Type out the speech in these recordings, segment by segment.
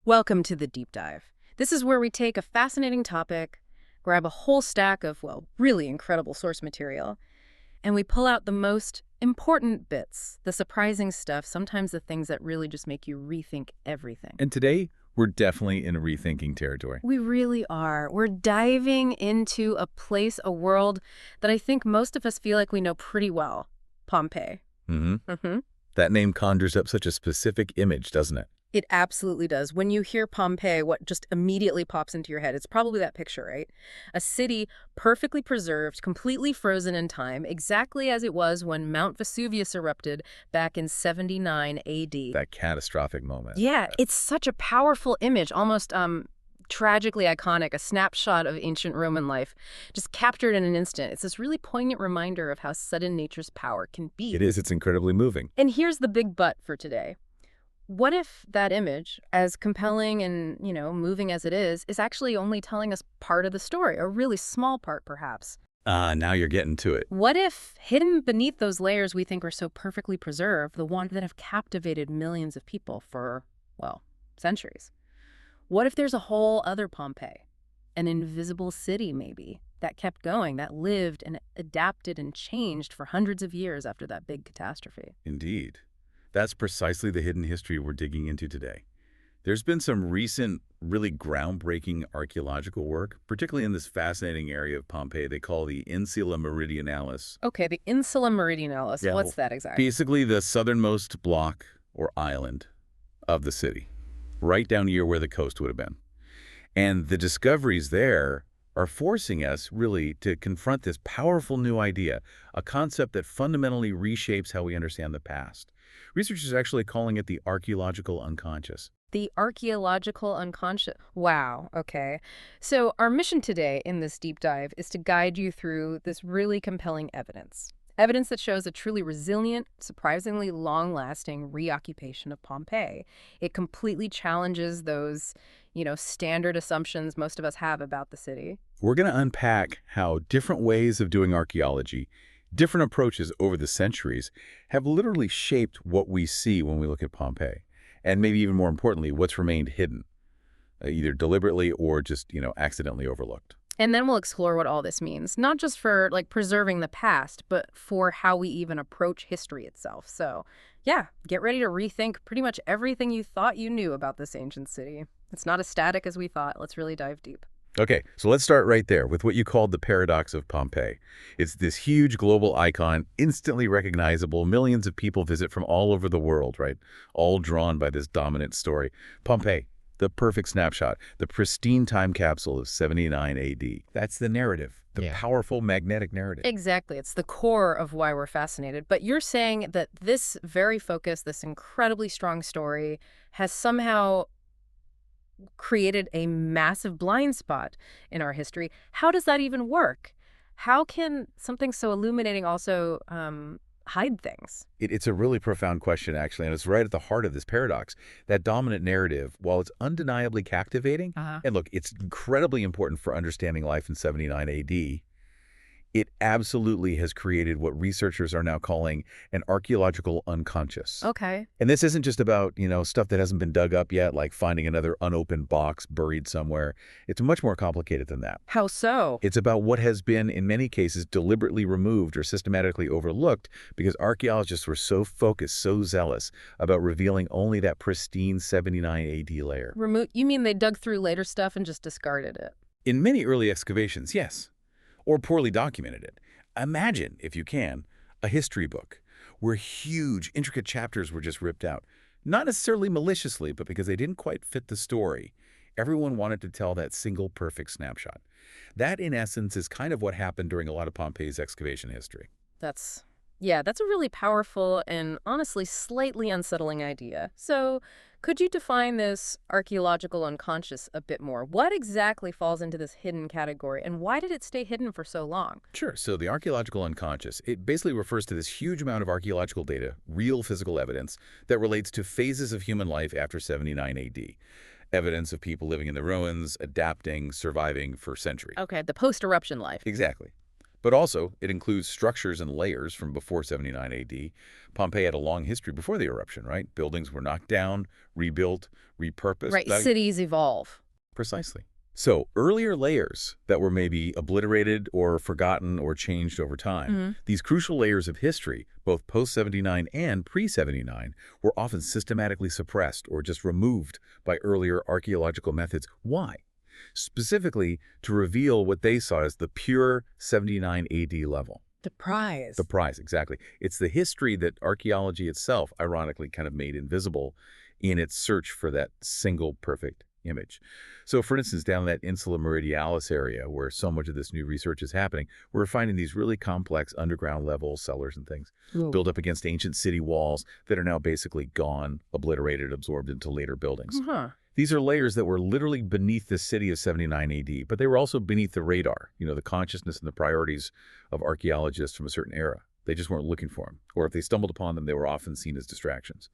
Welcome to the Deep Dive. This is where we take a fascinating topic, grab a whole stack of, well, really incredible source material, and we pull out the most important bits, the surprising stuff, sometimes the things that really just make you rethink everything. And today, we're definitely in rethinking territory. We really are. We're diving into a place, a world that I think most of us feel like we know pretty well, Pompeii. That name conjures up such a specific image, doesn't it? It absolutely does. When you hear Pompeii, what just immediately pops into your head? It's probably that picture, right? A city perfectly preserved, completely frozen in time, exactly as it was when Mount Vesuvius erupted back in 79 AD. That catastrophic moment. Yeah, it's such a powerful image, almost tragically iconic, a snapshot of ancient Roman life, just captured in an instant. It's this really poignant reminder of how sudden nature's power can be. It is. It's incredibly moving. And here's the big but for today. What if that image, as compelling and, moving as it is actually only telling us part of the story, a really small part, perhaps? Now you're getting to it. What if, hidden beneath those layers we think are so perfectly preserved, the ones that have captivated millions of people for, well, centuries? What if there's a whole other Pompeii, an invisible city maybe, that kept going, that lived and adapted and changed for hundreds of years after that big catastrophe? Indeed. That's precisely the hidden history we're digging into today. There's been some recent, really groundbreaking archaeological work, particularly in this fascinating area of Pompeii they call the Insula Meridionalis. Okay, the Insula Meridionalis. Yeah, What's that exactly? Basically the southernmost block or island of the city, right down here where the coast would have been. And the discoveries there are forcing us really to confront this powerful new idea, a concept that fundamentally reshapes how we understand the past. Researchers are actually calling it the archaeological unconscious. The archaeological unconscious. Wow, okay. So our mission today in this deep dive is to guide you through this really compelling evidence. Evidence that shows a truly resilient, surprisingly long-lasting reoccupation of Pompeii. It completely challenges those, standard assumptions most of us have about the city. We're going to unpack how different ways of doing archaeology, different approaches over the centuries, have literally shaped what we see when we look at Pompeii. And maybe even more importantly, what's remained hidden, either deliberately or just, accidentally overlooked. And then we'll explore what all this means, not just for preserving the past, but for how we even approach history itself. So yeah, get ready to rethink pretty much everything you thought you knew about this ancient city. It's not as static as we thought. Let's really dive deep. Okay, so let's start right there with what you called the paradox of Pompeii. It's this huge global icon, instantly recognizable. Millions of people visit from all over the world, right? All drawn by this dominant story. Pompeii, the perfect snapshot, the pristine time capsule of 79 AD. That's the narrative, the powerful magnetic narrative. Exactly. It's the core of why we're fascinated. But you're saying that this very focused, this incredibly strong story has somehow created a massive blind spot in our history. How does that even work? How can something so illuminating also hide things? It's a really profound question, actually, and it's right at the heart of this paradox. That dominant narrative, while it's undeniably captivating, and look, it's incredibly important for understanding life in 79 AD, it absolutely has created what researchers are now calling an archaeological unconscious. Okay. And this isn't just about, stuff that hasn't been dug up yet, like finding another unopened box buried somewhere. It's much more complicated than that. How so? It's about what has been, in many cases, deliberately removed or systematically overlooked because archaeologists were so focused, so zealous about revealing only that pristine 79 AD layer. You mean they dug through later stuff and just discarded it? In many early excavations, yes. Or poorly documented it. Imagine, if you can, a history book where huge, intricate chapters were just ripped out. Not necessarily maliciously, but because they didn't quite fit the story. Everyone wanted to tell that single perfect snapshot. That, in essence, is kind of what happened during a lot of Pompeii's excavation history. That's a really powerful and honestly slightly unsettling idea. So could you define this archaeological unconscious a bit more? What exactly falls into this hidden category, and why did it stay hidden for so long? Sure. So the archaeological unconscious, it basically refers to this huge amount of archaeological data, real physical evidence, that relates to phases of human life after 79 AD. Evidence of people living in the ruins, adapting, surviving for centuries. Okay, the post-eruption life. Exactly. But also, it includes structures and layers from before 79 AD. Pompeii had a long history before the eruption, right? Buildings were knocked down, rebuilt, repurposed. Right, cities evolve. Precisely. So earlier layers that were maybe obliterated or forgotten or changed over time, these crucial layers of history, both post-79 and pre-79, were often systematically suppressed or just removed by earlier archaeological methods. Why? Specifically to reveal what they saw as the pure 79 AD level. The prize. The prize, exactly. It's the history that archaeology itself, ironically, kind of made invisible in its search for that single perfect image. So, for instance, down that Insula Meridialis area where so much of this new research is happening, we're finding these really complex underground level cellars and things built up against ancient city walls that are now basically gone, obliterated, absorbed into later buildings. These are layers that were literally beneath the city of 79 AD, but they were also beneath the radar, the consciousness and the priorities of archaeologists from a certain era. They just weren't looking for them. Or if they stumbled upon them, they were often seen as distractions,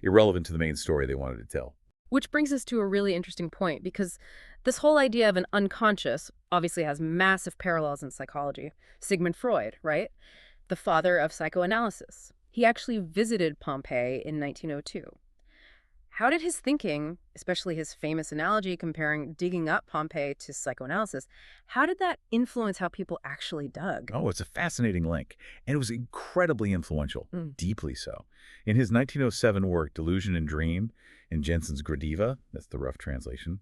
irrelevant to the main story they wanted to tell. Which brings us to a really interesting point, because this whole idea of an unconscious obviously has massive parallels in psychology. Sigmund Freud, right? The father of psychoanalysis. He actually visited Pompeii in 1902. How did his thinking, especially his famous analogy comparing digging up Pompeii to psychoanalysis, how did that influence how people actually dug? Oh, it's a fascinating link. And it was incredibly influential, deeply so. In his 1907 work, Delusion and Dream, in Jensen's Gradiva, that's the rough translation,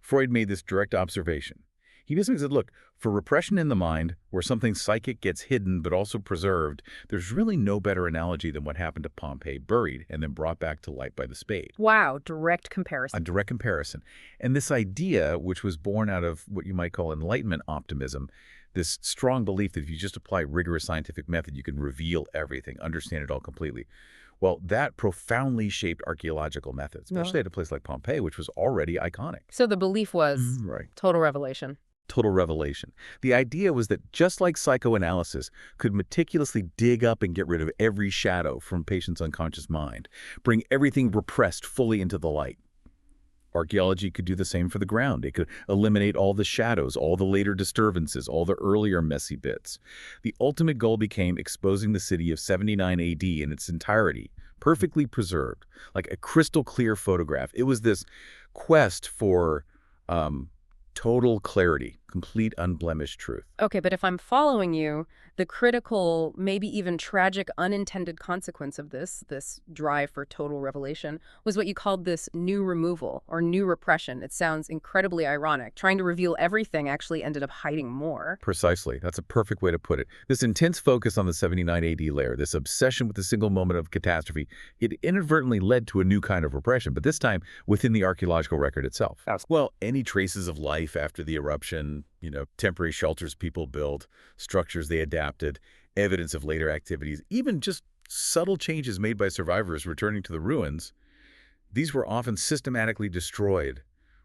Freud made this direct observation. He basically said, look, for repression in the mind, where something psychic gets hidden but also preserved, there's really no better analogy than what happened to Pompeii, buried and then brought back to light by the spade. Wow, direct comparison. A direct comparison. And this idea, which was born out of what you might call Enlightenment optimism, this strong belief that if you just apply rigorous scientific method, you can reveal everything, understand it all completely. Well, that profoundly shaped archaeological methods, especially at a place like Pompeii, which was already iconic. So the belief was total revelation. Total revelation. The idea was that just like psychoanalysis could meticulously dig up and get rid of every shadow from a patient's unconscious mind, bring everything repressed fully into the light, archaeology could do the same for the ground. It could eliminate all the shadows, all the later disturbances, all the earlier messy bits. The ultimate goal became exposing the city of 79 AD in its entirety, perfectly preserved, like a crystal clear photograph. It was this quest for total clarity, complete unblemished truth. Okay, but if I'm following you, the critical, maybe even tragic unintended consequence of this drive for total revelation was what you called this new removal or new repression. It sounds incredibly ironic. Trying to reveal everything actually ended up hiding more. Precisely. That's a perfect way to put it. This intense focus on the 79 AD layer, this obsession with the single moment of catastrophe, it inadvertently led to a new kind of repression, but this time within the archaeological record itself. Well, any traces of life after the eruption, temporary shelters people built, structures they adapted, evidence of later activities, even just subtle changes made by survivors returning to the ruins, these were often systematically destroyed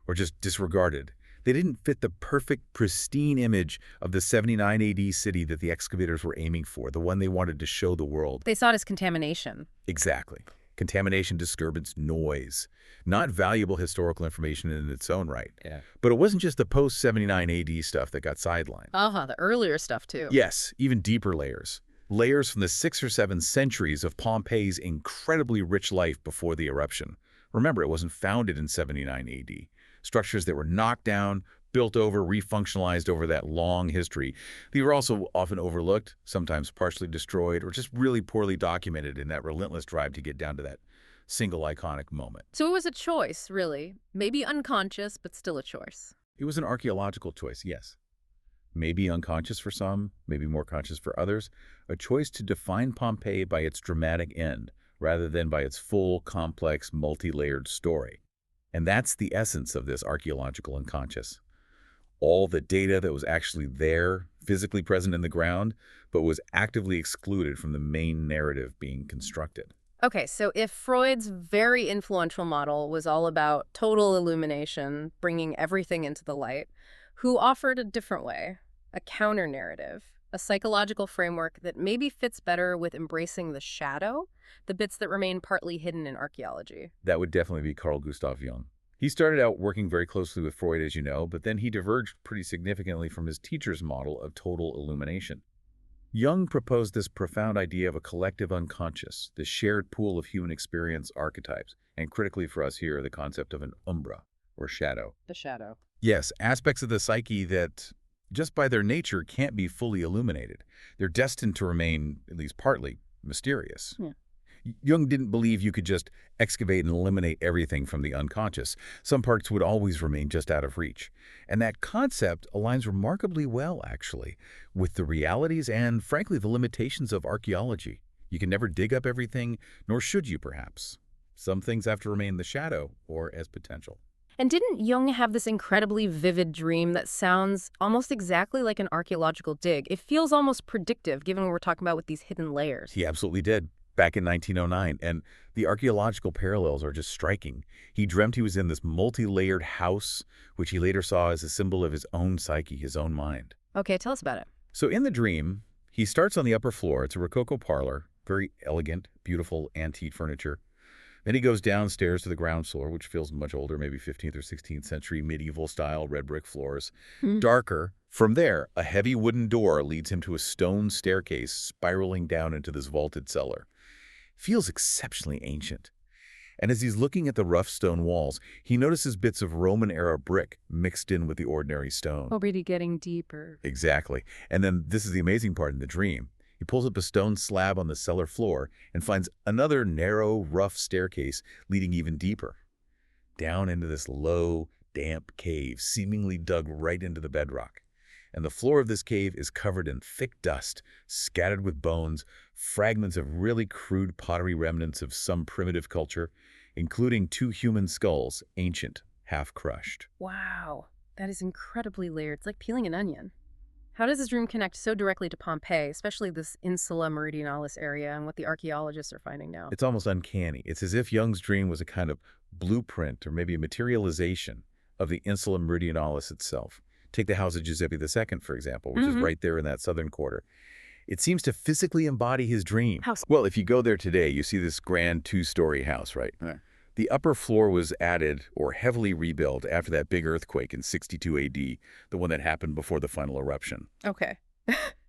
or just disregarded. They didn't fit the perfect, pristine image of the 79 AD city that the excavators were aiming for, the one they wanted to show the world. They saw it as contamination. Exactly. Contamination, disturbance, noise. Not valuable historical information in its own right. Yeah. But it wasn't just the post-79 AD stuff that got sidelined. The earlier stuff too. Yes, even deeper layers. Layers from the 6 or 7 centuries of Pompeii's incredibly rich life before the eruption. Remember, it wasn't founded in 79 AD. Structures that were knocked down, built over, refunctionalized over that long history. They were also often overlooked, sometimes partially destroyed, or just really poorly documented in that relentless drive to get down to that single iconic moment. So it was a choice, really. Maybe unconscious, but still a choice. It was an archaeological choice, yes. Maybe unconscious for some, maybe more conscious for others. A choice to define Pompeii by its dramatic end, rather than by its full, complex, multi-layered story. And that's the essence of this archaeological unconscious. All the data that was actually there, physically present in the ground, but was actively excluded from the main narrative being constructed. Okay, so if Freud's very influential model was all about total illumination, bringing everything into the light, who offered a different way, a counter-narrative, a psychological framework that maybe fits better with embracing the shadow, the bits that remain partly hidden in archaeology? That would definitely be Carl Gustav Jung. He started out working very closely with Freud, as you know, but then he diverged pretty significantly from his teacher's model of total illumination. Jung proposed this profound idea of a collective unconscious, this shared pool of human experience archetypes, and critically for us here, the concept of an umbra, or shadow. The shadow. Yes, aspects of the psyche that, just by their nature, can't be fully illuminated. They're destined to remain, at least partly, mysterious. Yeah. Jung didn't believe you could just excavate and eliminate everything from the unconscious. Some parts would always remain just out of reach. And that concept aligns remarkably well, actually, with the realities and, frankly, the limitations of archaeology. You can never dig up everything, nor should you, perhaps. Some things have to remain in the shadow or as potential. And didn't Jung have this incredibly vivid dream that sounds almost exactly like an archaeological dig? It feels almost predictive, given what we're talking about with these hidden layers. He absolutely did, back in 1909, and the archaeological parallels are just striking. He dreamt he was in this multi-layered house, which he later saw as a symbol of his own psyche, his own mind. Okay, tell us about it. So in the dream, he starts on the upper floor. It's a Rococo parlor, very elegant, beautiful antique furniture. Then he goes downstairs to the ground floor, which feels much older, maybe 15th or 16th century medieval style, red brick floors. Darker. From there, a heavy wooden door leads him to a stone staircase spiraling down into this vaulted cellar. Feels exceptionally ancient. And as he's looking at the rough stone walls, he notices bits of Roman-era brick mixed in with the ordinary stone. Already getting deeper. Exactly. And then this is the amazing part in the dream. He pulls up a stone slab on the cellar floor and finds another narrow, rough staircase leading even deeper, down into this low, damp cave, seemingly dug right into the bedrock. And the floor of this cave is covered in thick dust, scattered with bones, fragments of really crude pottery remnants of some primitive culture, including 2 human skulls, ancient, half-crushed. Wow, that is incredibly layered. It's like peeling an onion. How does this dream connect so directly to Pompeii, especially this Insula Meridionalis area and what the archaeologists are finding now? It's almost uncanny. It's as if Jung's dream was a kind of blueprint or maybe a materialization of the Insula Meridionalis itself. Take the house of Giuseppe II, for example, which is right there in that southern quarter. It seems to physically embody his dream. Well, if you go there today, you see this grand 2-story house, right? The upper floor was added or heavily rebuilt after that big earthquake in 62 AD, the one that happened before the final eruption. Okay.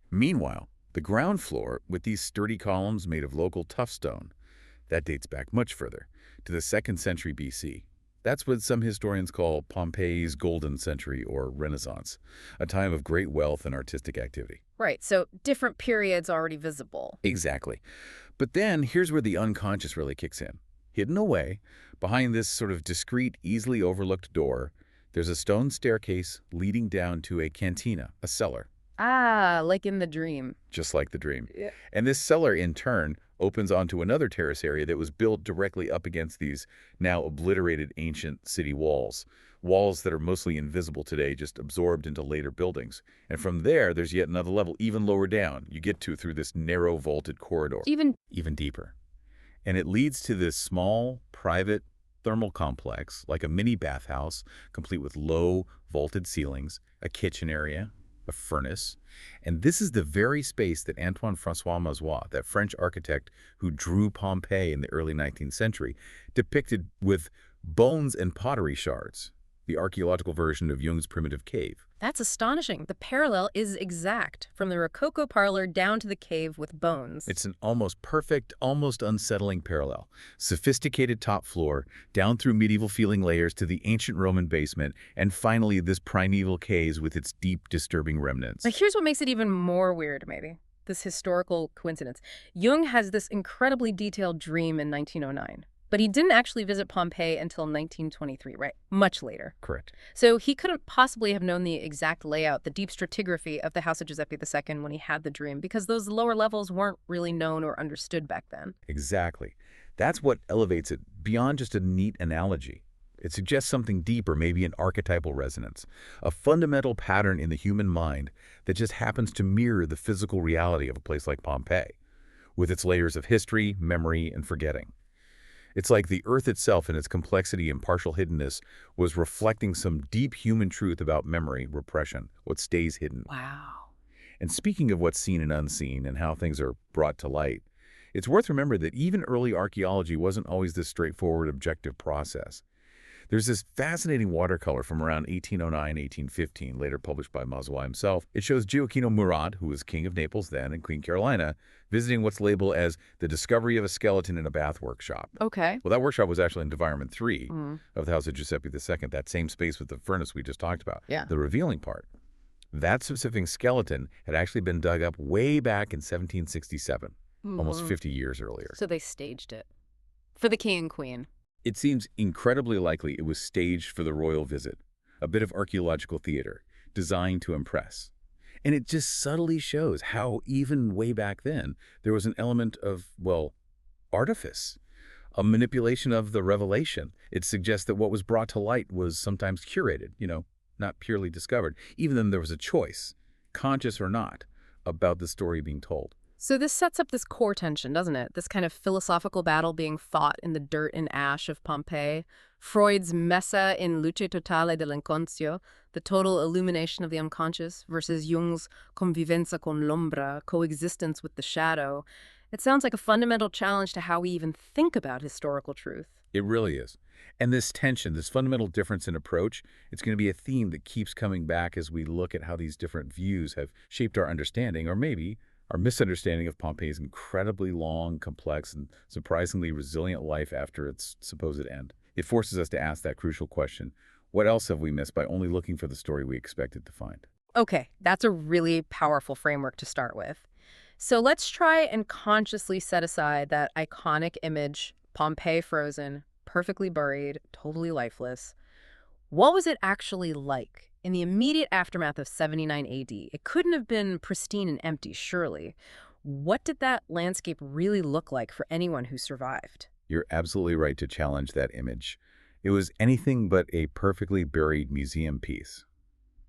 Meanwhile, the ground floor, with these sturdy columns made of local tough stone, that dates back much further, to the 2nd century BC. That's what some historians call Pompeii's golden century or Renaissance, a time of great wealth and artistic activity. Right, so different periods already visible. Exactly. But then here's where the unconscious really kicks in. Hidden away, behind this sort of discreet, easily overlooked door, there's a stone staircase leading down to a cantina, a cellar. Ah, like in the dream. Just like the dream. Yeah. And this cellar, in turn, opens onto another terrace area that was built directly up against these now obliterated ancient city walls. Walls that are mostly invisible today, just absorbed into later buildings. And from there, there's yet another level, even lower down, you get to through this narrow vaulted corridor. Even deeper. And it leads to this small, private thermal complex, like a mini bathhouse, complete with low, vaulted ceilings, a kitchen area, a furnace. And this is the very space that Antoine-François Mazois, that French architect who drew Pompeii in the early 19th century, depicted with bones and pottery shards, the archaeological version of Jung's primitive cave. That's astonishing. The parallel is exact, from the Rococo parlor down to the cave with bones. It's an almost perfect, almost unsettling parallel. Sophisticated top floor, down through medieval-feeling layers to the ancient Roman basement, and finally this primeval cave with its deep, disturbing remnants. But here's what makes it even more weird, maybe. This historical coincidence. Jung has this incredibly detailed dream in 1909. But he didn't actually visit Pompeii until 1923, right? Much later. Correct. So he couldn't possibly have known the exact layout, the deep stratigraphy of the House of Giuseppe II when he had the dream, because those lower levels weren't really known or understood back then. Exactly. That's what elevates it beyond just a neat analogy. It suggests something deeper, maybe an archetypal resonance, a fundamental pattern in the human mind that just happens to mirror the physical reality of a place like Pompeii, with its layers of history, memory, and forgetting. It's like the earth itself in its complexity and partial hiddenness was reflecting some deep human truth about memory, repression, what stays hidden. Wow. And speaking of what's seen and unseen and how things are brought to light, it's worth remembering that even early archaeology wasn't always this straightforward, objective process. There's this fascinating watercolor from around 1809, 1815, later published by Mazua himself. It shows Gioacchino Murad, who was king of Naples then and Queen Carolina, visiting what's labeled as the discovery of a skeleton in a bath workshop. Okay. Well, that workshop was actually in Environment 3 Mm. of the House of Giuseppe II, that same space with the furnace we just talked about. Yeah. The revealing part. That specific skeleton had actually been dug up way back in 1767, almost 50 years earlier. So they staged it for the king and queen. It seems incredibly likely it was staged for the royal visit, a bit of archaeological theater, designed to impress. And it just subtly shows how even way back then, there was an element of, well, artifice, a manipulation of the revelation. It suggests that what was brought to light was sometimes curated, not purely discovered, even then there was a choice, conscious or not, about the story being told. So this sets up this core tension, doesn't it? This kind of philosophical battle being fought in the dirt and ash of Pompeii. Freud's messa in luce totale dell'inconscio, the total illumination of the unconscious, versus Jung's convivenza con l'ombra, coexistence with the shadow. It sounds like a fundamental challenge to how we even think about historical truth. It really is. And this tension, this fundamental difference in approach, it's going to be a theme that keeps coming back as we look at how these different views have shaped our understanding, or maybe our misunderstanding of Pompeii's incredibly long, complex, and surprisingly resilient life after its supposed end. It forces us to ask that crucial question, what else have we missed by only looking for the story we expected to find? Okay, that's a really powerful framework to start with. So let's try and consciously set aside that iconic image, Pompeii frozen, perfectly buried, totally lifeless. What was it actually like in the immediate aftermath of 79 AD? It couldn't have been pristine and empty, surely. What did that landscape really look like for anyone who survived? You're absolutely right to challenge that image. It was anything but a perfectly buried museum piece.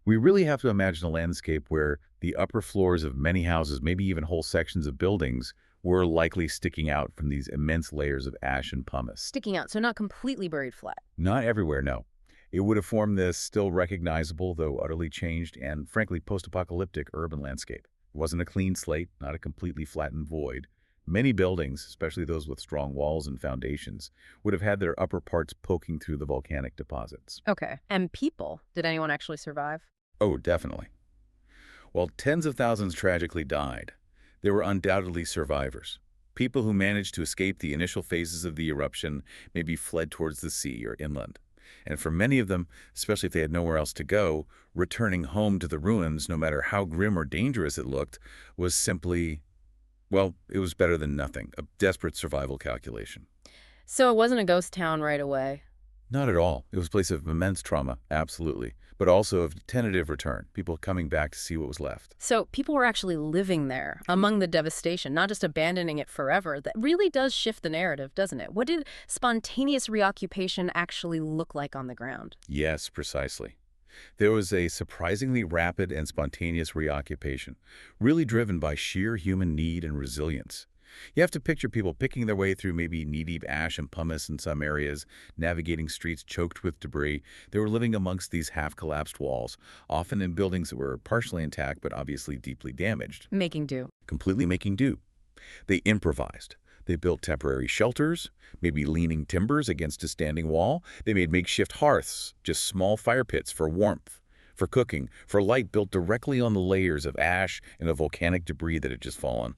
We really have to imagine a landscape where the upper floors of many houses, maybe even whole sections of buildings, were likely sticking out from these immense layers of ash and pumice. Sticking out, so not completely buried flat. Not everywhere, no. It would have formed this still recognizable, though utterly changed and, frankly, post-apocalyptic urban landscape. It wasn't a clean slate, not a completely flattened void. Many buildings, especially those with strong walls and foundations, would have had their upper parts poking through the volcanic deposits. Okay. And people? Did anyone actually survive? Oh, definitely. While tens of thousands tragically died, there were undoubtedly survivors. People who managed to escape the initial phases of the eruption, maybe fled towards the sea or inland. And for many of them, especially if they had nowhere else to go, returning home to the ruins, no matter how grim or dangerous it looked, was simply, well, it was better than nothing, a desperate survival calculation. So it wasn't a ghost town right away. Not at all. It was a place of immense trauma, absolutely, but also of tentative return, people coming back to see what was left. So people were actually living there among the devastation, not just abandoning it forever. That really does shift the narrative, doesn't it? What did spontaneous reoccupation actually look like on the ground? Yes, precisely. There was a surprisingly rapid and spontaneous reoccupation, really driven by sheer human need and resilience. You have to picture people picking their way through maybe knee-deep ash and pumice in some areas, navigating streets choked with debris. They were living amongst these half-collapsed walls, often in buildings that were partially intact but obviously deeply damaged. Making do. Completely making do. They improvised. They built temporary shelters, maybe leaning timbers against a standing wall. They made makeshift hearths, just small fire pits for warmth, for cooking, for light built directly on the layers of ash and of volcanic debris that had just fallen.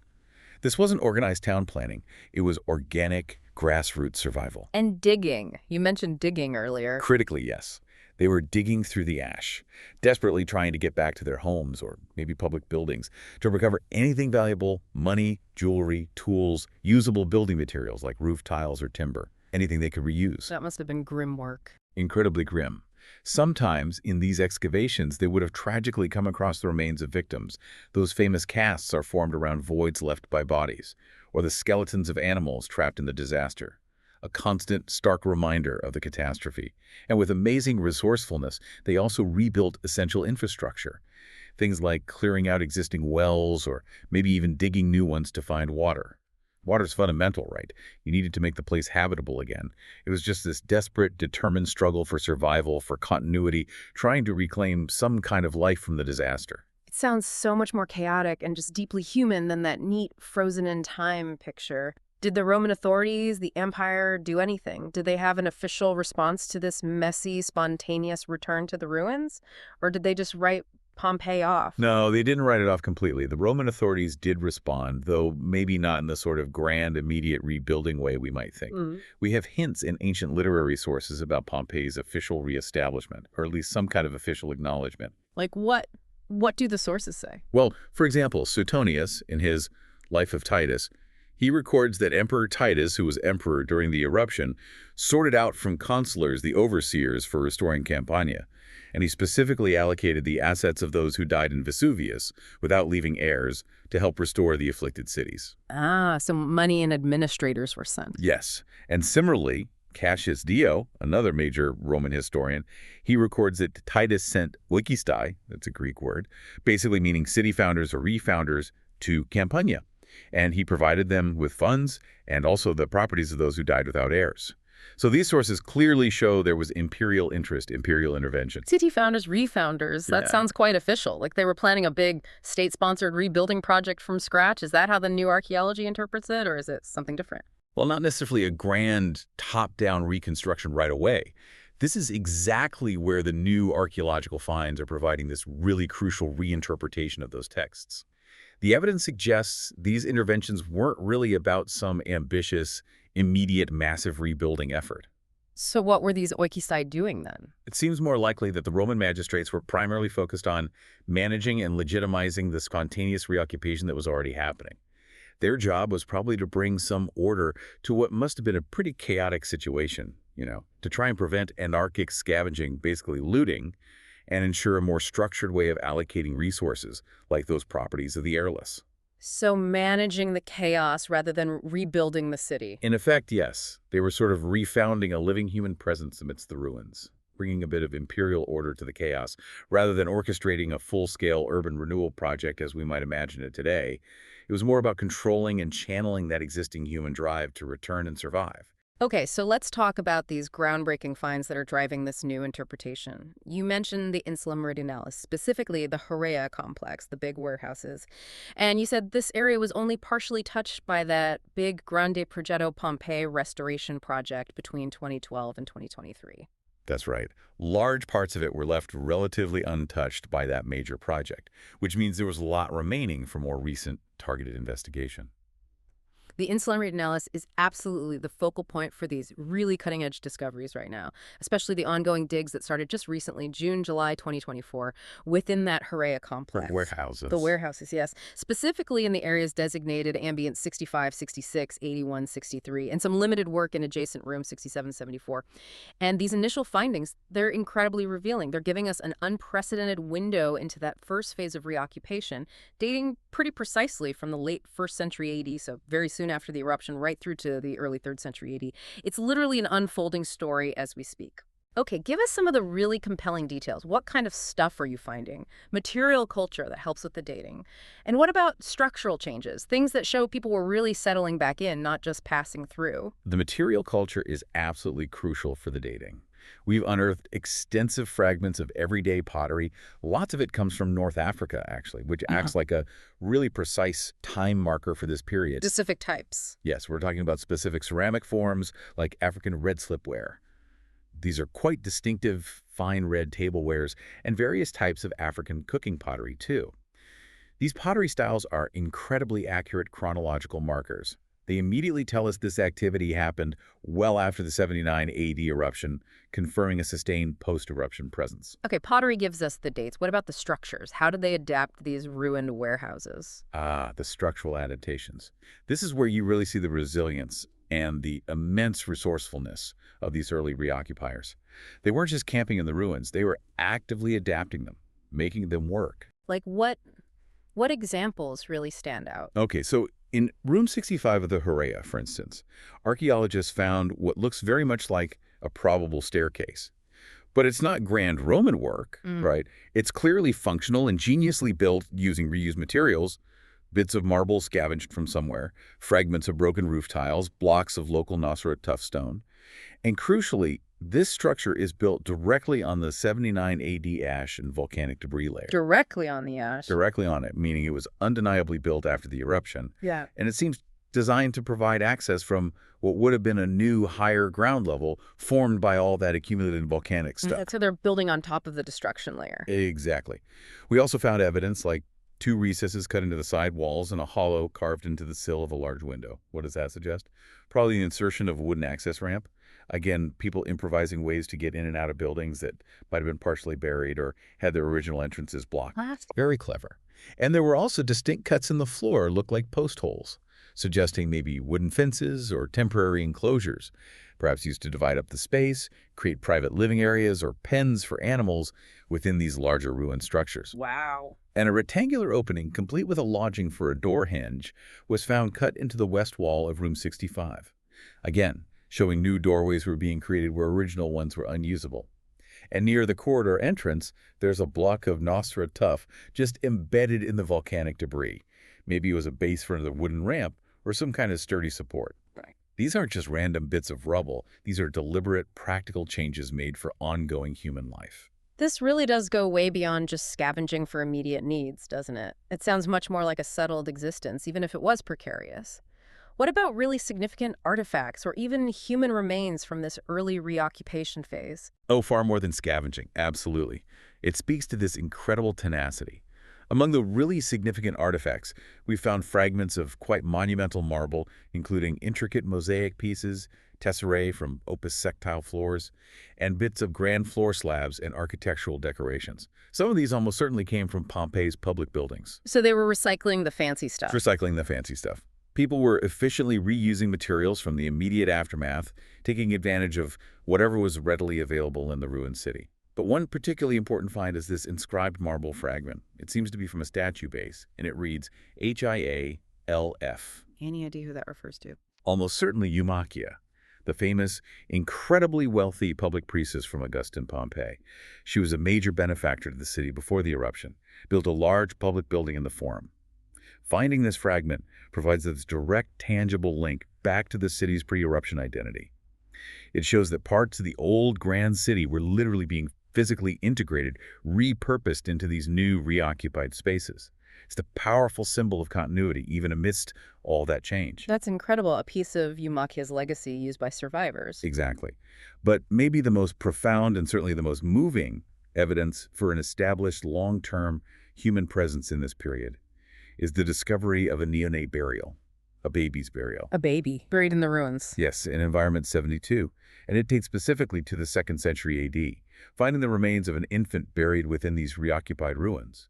This wasn't organized town planning. It was organic, grassroots survival. And digging. You mentioned digging earlier. Critically, yes. They were digging through the ash, desperately trying to get back to their homes or maybe public buildings to recover anything valuable, money, jewelry, tools, usable building materials like roof tiles or timber, anything they could reuse. That must have been grim work. Incredibly grim. Sometimes, in these excavations, they would have tragically come across the remains of victims. Those famous casts are formed around voids left by bodies, or the skeletons of animals trapped in the disaster. A constant, stark reminder of the catastrophe. And with amazing resourcefulness, they also rebuilt essential infrastructure. Things like clearing out existing wells, or maybe even digging new ones to find water. Water's fundamental, right? You needed to make the place habitable again. It was just this desperate, determined struggle for survival, for continuity, trying to reclaim some kind of life from the disaster. It sounds so much more chaotic and just deeply human than that neat frozen in time picture. Did the Roman authorities, the empire, do anything? Did they have an official response to this messy, spontaneous return to the ruins? Or did they just write Pompeii off? No, they didn't write it off completely. The Roman authorities did respond, though maybe not in the sort of grand, immediate rebuilding way we might think. Mm. We have hints in ancient literary sources about Pompeii's official reestablishment, or at least some kind of official acknowledgement. Like what? What do the sources say? Well, for example, Suetonius, in his Life of Titus, he records that Emperor Titus, who was emperor during the eruption, sorted out from consulars the overseers for restoring Campania, and he specifically allocated the assets of those who died in Vesuvius without leaving heirs to help restore the afflicted cities. Ah, so money and administrators were sent. Yes, and similarly, Cassius Dio, another major Roman historian, he records that Titus sent oikistai, that's a Greek word, basically meaning city founders or refounders, to Campania. And he provided them with funds and also the properties of those who died without heirs. So these sources clearly show there was imperial interest, imperial intervention. City founders, refounders, that Yeah. sounds quite official. Like they were planning a big state-sponsored rebuilding project from scratch. Is that how the new archaeology interprets it, or is it something different? Well, not necessarily a grand top-down reconstruction right away. This is exactly where the new archaeological finds are providing this really crucial reinterpretation of those texts. The evidence suggests these interventions weren't really about some ambitious, immediate, massive rebuilding effort. So what were these oikistai doing then? It seems more likely that the Roman magistrates were primarily focused on managing and legitimizing the spontaneous reoccupation that was already happening. Their job was probably to bring some order to what must have been a pretty chaotic situation, to try and prevent anarchic scavenging, basically looting, and ensure a more structured way of allocating resources, like those properties of the heirless. So managing the chaos rather than rebuilding the city. In effect, yes. They were sort of refounding a living human presence amidst the ruins, bringing a bit of imperial order to the chaos, rather than orchestrating a full-scale urban renewal project as we might imagine it today. It was more about controlling and channeling that existing human drive to return and survive. Okay, so let's talk about these groundbreaking finds that are driving this new interpretation. You mentioned the Insula Meridionalis, specifically the Heraea complex, the big warehouses. And you said this area was only partially touched by that big Grande Progetto Pompeii restoration project between 2012 and 2023. That's right. Large parts of it were left relatively untouched by that major project, which means there was a lot remaining for more recent targeted investigation. The Insula Meridionalis is absolutely the focal point for these really cutting-edge discoveries right now, especially the ongoing digs that started just recently, June, July 2024, within that Heraea complex. Warehouses. The warehouses, yes. Specifically in the areas designated ambient 65, 66, 81, 63, and some limited work in adjacent room 67, 74. And these initial findings, they're incredibly revealing. They're giving us an unprecedented window into that first phase of reoccupation, dating pretty precisely from the late 1st century AD, so very soon after the eruption, right through to the early 3rd century AD. It's literally an unfolding story as we speak. Okay, give us some of the really compelling details. What kind of stuff are you finding? Material culture that helps with the dating. And what about structural changes? Things that show people were really settling back in, not just passing through. The material culture is absolutely crucial for the dating. We've unearthed extensive fragments of everyday pottery. Lots of it comes from North Africa, actually, which acts like a really precise time marker for this period. Specific types. Yes, we're talking about specific ceramic forms like African red slipware. These are quite distinctive, fine red tablewares and various types of African cooking pottery, too. These pottery styles are incredibly accurate chronological markers. They immediately tell us this activity happened well after the 79 AD eruption, confirming a sustained post-eruption presence. Okay, pottery gives us the dates. What about the structures? How did they adapt these ruined warehouses? Ah, the structural adaptations. This is where you really see the resilience and the immense resourcefulness of these early reoccupiers. They weren't just camping in the ruins, they were actively adapting them, making them work. Like what examples really stand out? Okay, so in room 65 of the Heraea, for instance, archaeologists found what looks very much like a probable staircase. But it's not grand Roman work, right? It's clearly functional, ingeniously built using reused materials, bits of marble scavenged from somewhere, fragments of broken roof tiles, blocks of local Nosra tough stone. And crucially, this structure is built directly on the 79 AD ash and volcanic debris layer. Directly on the ash. Directly on it, meaning it was undeniably built after the eruption. Yeah. And it seems designed to provide access from what would have been a new, higher ground level formed by all that accumulated volcanic stuff. So they're building on top of the destruction layer. Exactly. We also found evidence like two recesses cut into the side walls and a hollow carved into the sill of a large window. What does that suggest? Probably the insertion of a wooden access ramp. Again, people improvising ways to get in and out of buildings that might have been partially buried or had their original entrances blocked. Very clever. And there were also distinct cuts in the floor look like post holes, suggesting maybe wooden fences or temporary enclosures, perhaps used to divide up the space, create private living areas or pens for animals within these larger ruined structures. Wow. And a rectangular opening, complete with a lodging for a door hinge, was found cut into the west wall of room 65. Again, showing new doorways were being created where original ones were unusable. And near the corridor entrance, there's a block of Nostra tuff just embedded in the volcanic debris. Maybe it was a base for the wooden ramp or some kind of sturdy support. Right. These aren't just random bits of rubble. These are deliberate, practical changes made for ongoing human life. This really does go way beyond just scavenging for immediate needs, doesn't it? It sounds much more like a settled existence, even if it was precarious. What about really significant artifacts or even human remains from this early reoccupation phase? Oh, far more than scavenging, absolutely. It speaks to this incredible tenacity. Among the really significant artifacts, we found fragments of quite monumental marble, including intricate mosaic pieces, tesserae from opus sectile floors, and bits of grand floor slabs and architectural decorations. Some of these almost certainly came from Pompeii's public buildings. So they were recycling the fancy stuff. Recycling the fancy stuff. People were efficiently reusing materials from the immediate aftermath, taking advantage of whatever was readily available in the ruined city. But one particularly important find is this inscribed marble fragment. It seems to be from a statue base, and it reads HIALF. Any idea who that refers to? Almost certainly Eumachia, the famous, incredibly wealthy public priestess from Augustan Pompeii. She was a major benefactor to the city before the eruption, built a large public building in the Forum. Finding this fragment provides this direct, tangible link back to the city's pre-eruption identity. It shows that parts of the old grand city were literally being physically integrated, repurposed into these new reoccupied spaces. It's the powerful symbol of continuity, even amidst all that change. That's incredible, a piece of Eumachia's legacy used by survivors. Exactly. But maybe the most profound and certainly the most moving evidence for an established long-term human presence in this period is the discovery of a neonate burial, a baby's burial. A baby buried in the ruins. Yes, in environment 72, and it dates specifically to the 2nd century AD, finding the remains of an infant buried within these reoccupied ruins.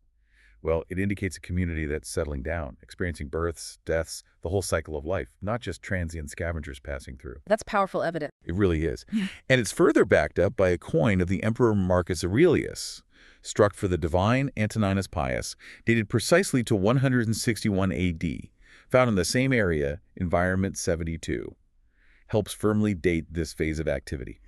Well, it indicates a community that's settling down, experiencing births, deaths, the whole cycle of life, not just transient scavengers passing through. That's powerful evidence. It really is. And it's further backed up by a coin of the Emperor Marcus Aurelius, struck for the divine Antoninus Pius, dated precisely to 161 AD, found in the same area, environment 72. Helps firmly date this phase of activity.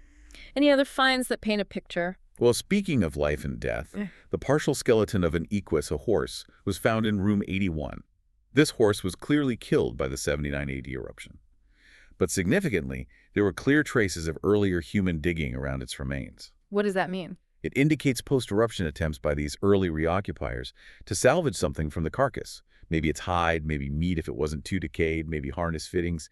Any other finds that paint a picture? Well, speaking of life and death, the partial skeleton of an equus, a horse, was found in room 81. This horse was clearly killed by the 79 AD eruption. But significantly, there were clear traces of earlier human digging around its remains. What does that mean? It indicates post-eruption attempts by these early reoccupiers to salvage something from the carcass. Maybe it's hide, maybe meat if it wasn't too decayed, maybe harness fittings.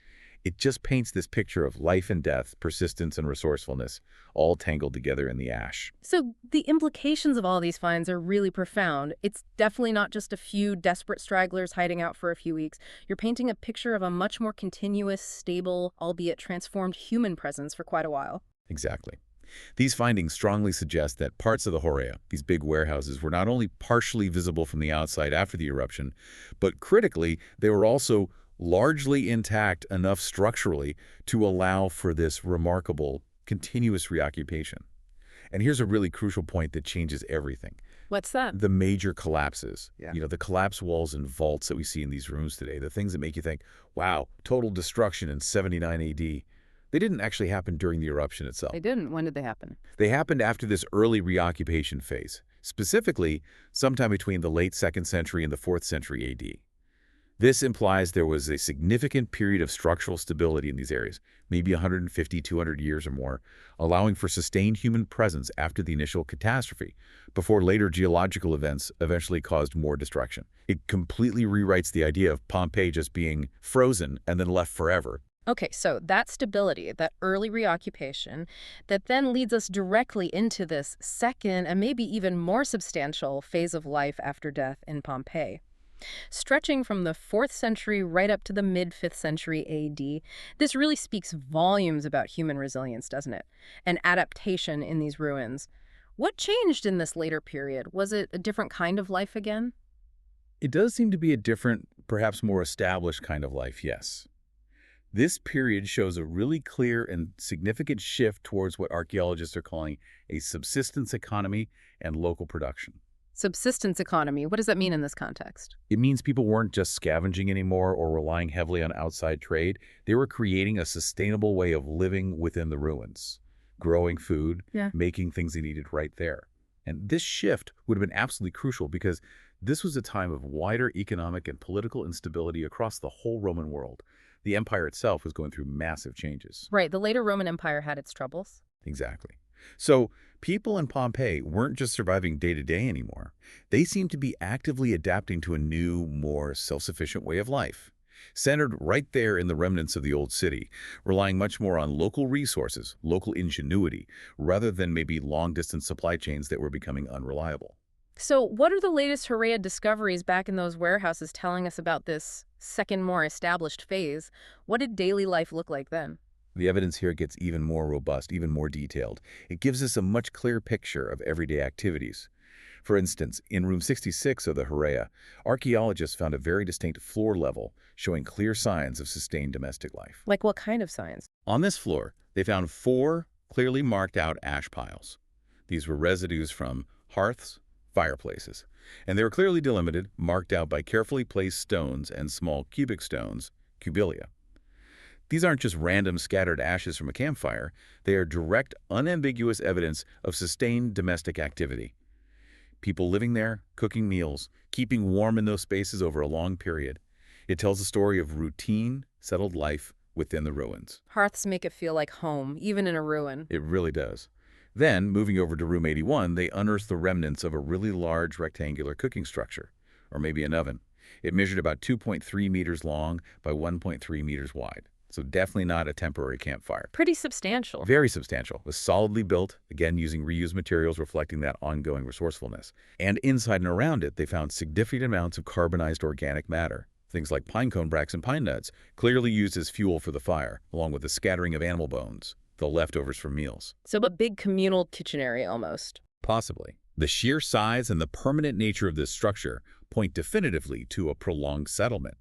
It just paints this picture of life and death, persistence and resourcefulness, all tangled together in the ash. So the implications of all these finds are really profound. It's definitely not just a few desperate stragglers hiding out for a few weeks. You're painting a picture of a much more continuous, stable, albeit transformed human presence for quite a while. Exactly. These findings strongly suggest that parts of the Horea, these big warehouses, were not only partially visible from the outside after the eruption, but critically, they were also largely intact enough structurally to allow for this remarkable, continuous reoccupation. And here's a really crucial point that changes everything. What's that? The major collapses. You know, the collapsed walls and vaults that we see in these rooms today, the things that make you think, wow, total destruction in 79 AD. They didn't actually happen during the eruption itself. They didn't. When did they happen? They happened after this early reoccupation phase, specifically sometime between the late 2nd century and the 4th century AD. This implies there was a significant period of structural stability in these areas, maybe 150, 200 years or more, allowing for sustained human presence after the initial catastrophe, before later geological events eventually caused more destruction. It completely rewrites the idea of Pompeii just being frozen and then left forever. Okay, so that stability, that early reoccupation, that then leads us directly into this second and maybe even more substantial phase of life after death in Pompeii. Stretching from the 4th century right up to the mid-5th century AD, this really speaks volumes about human resilience, doesn't it? And adaptation in these ruins. What changed in this later period? Was it a different kind of life again? It does seem to be a different, perhaps more established kind of life, yes. This period shows a really clear and significant shift towards what archaeologists are calling a subsistence economy and local production. Subsistence economy, what does that mean in this context? It means people weren't just scavenging anymore or relying heavily on outside trade. They were creating a sustainable way of living within the ruins, growing food, Yeah. making things they needed right there. And this shift would have been absolutely crucial because this was a time of wider economic and political instability across the whole Roman world. The empire itself was going through massive changes. Right, the later Roman Empire had its troubles. Exactly. So people in Pompeii weren't just surviving day to day anymore. They seemed to be actively adapting to a new, more self-sufficient way of life, centered right there in the remnants of the old city, relying much more on local resources, local ingenuity, rather than maybe long-distance supply chains that were becoming unreliable. So what are the latest Haurea discoveries back in those warehouses telling us about this second, more established phase? What did daily life look like then? The evidence here gets even more robust, even more detailed. It gives us a much clearer picture of everyday activities. For instance, in room 66 of the Haurea, archaeologists found a very distinct floor level showing clear signs of sustained domestic life. Like what kind of signs? On this floor, they found 4 clearly marked out ash piles. These were residues from hearths, fireplaces, and they were clearly delimited, marked out by carefully placed stones and small cubic stones, cubilia. These aren't just random scattered ashes from a campfire. They are direct, unambiguous evidence of sustained domestic activity. People living there, cooking meals, keeping warm in those spaces over a long period. It tells a story of routine, settled life within the ruins. Hearths make it feel like home, even in a ruin. It really does. Then, moving over to room 81, they unearthed the remnants of a really large rectangular cooking structure, or maybe an oven. It measured about 2.3 meters long by 1.3 meters wide. So definitely not a temporary campfire. Pretty substantial. Very substantial. It was solidly built, again using reused materials reflecting that ongoing resourcefulness. And inside and around it, they found significant amounts of carbonized organic matter. Things like pine cone bracts and pine nuts, clearly used as fuel for the fire, along with a scattering of animal bones, the leftovers from meals. So a big communal kitchen area almost. Possibly. The sheer size and the permanent nature of this structure point definitively to a prolonged settlement.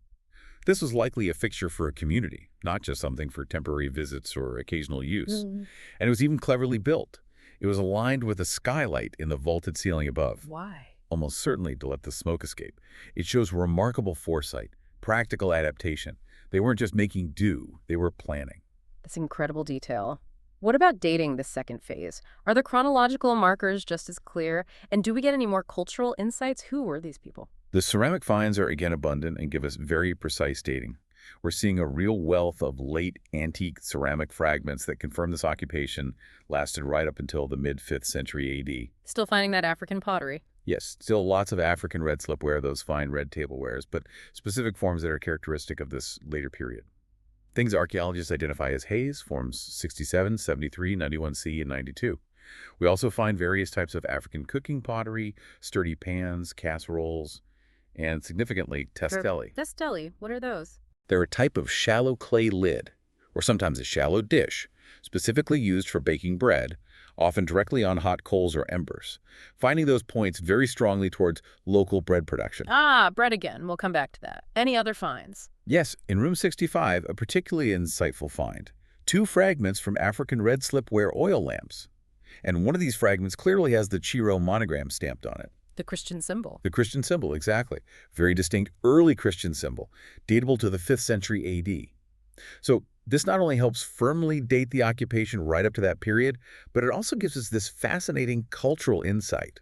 This was likely a fixture for a community, not just something for temporary visits or occasional use. And it was even cleverly built. It was aligned with a skylight in the vaulted ceiling above, Why? almost certainly to let the smoke escape. It shows remarkable foresight, practical adaptation. They weren't just making do, they were planning. That's incredible detail. What about dating this second phase? Are the chronological markers just as clear? And do we get any more cultural insights? Who were these people? The ceramic finds are again abundant and give us very precise dating. We're seeing a real wealth of late antique ceramic fragments that confirm this occupation lasted right up until the mid-5th century AD. Still finding that African pottery. Yes, still lots of African red slipware, those fine red tablewares, but specific forms that are characteristic of this later period. Things archaeologists identify as haze, forms 67, 73, 91C, and 92. We also find various types of African cooking pottery, sturdy pans, casseroles, and significantly, testelli. Testelli, what are those? They're a type of shallow clay lid, or sometimes a shallow dish, specifically used for baking bread, often directly on hot coals or embers, finding those points very strongly towards local bread production. Ah, bread again. We'll come back to that. Any other finds? Yes, in room 65, a particularly insightful find. 2 fragments from African red slipware oil lamps. And one of these fragments clearly has the Chi-Rho monogram stamped on it. The Christian symbol. The Christian symbol, exactly. Very distinct early Christian symbol, datable to the 5th century AD. So this not only helps firmly date the occupation right up to that period, but it also gives us this fascinating cultural insight.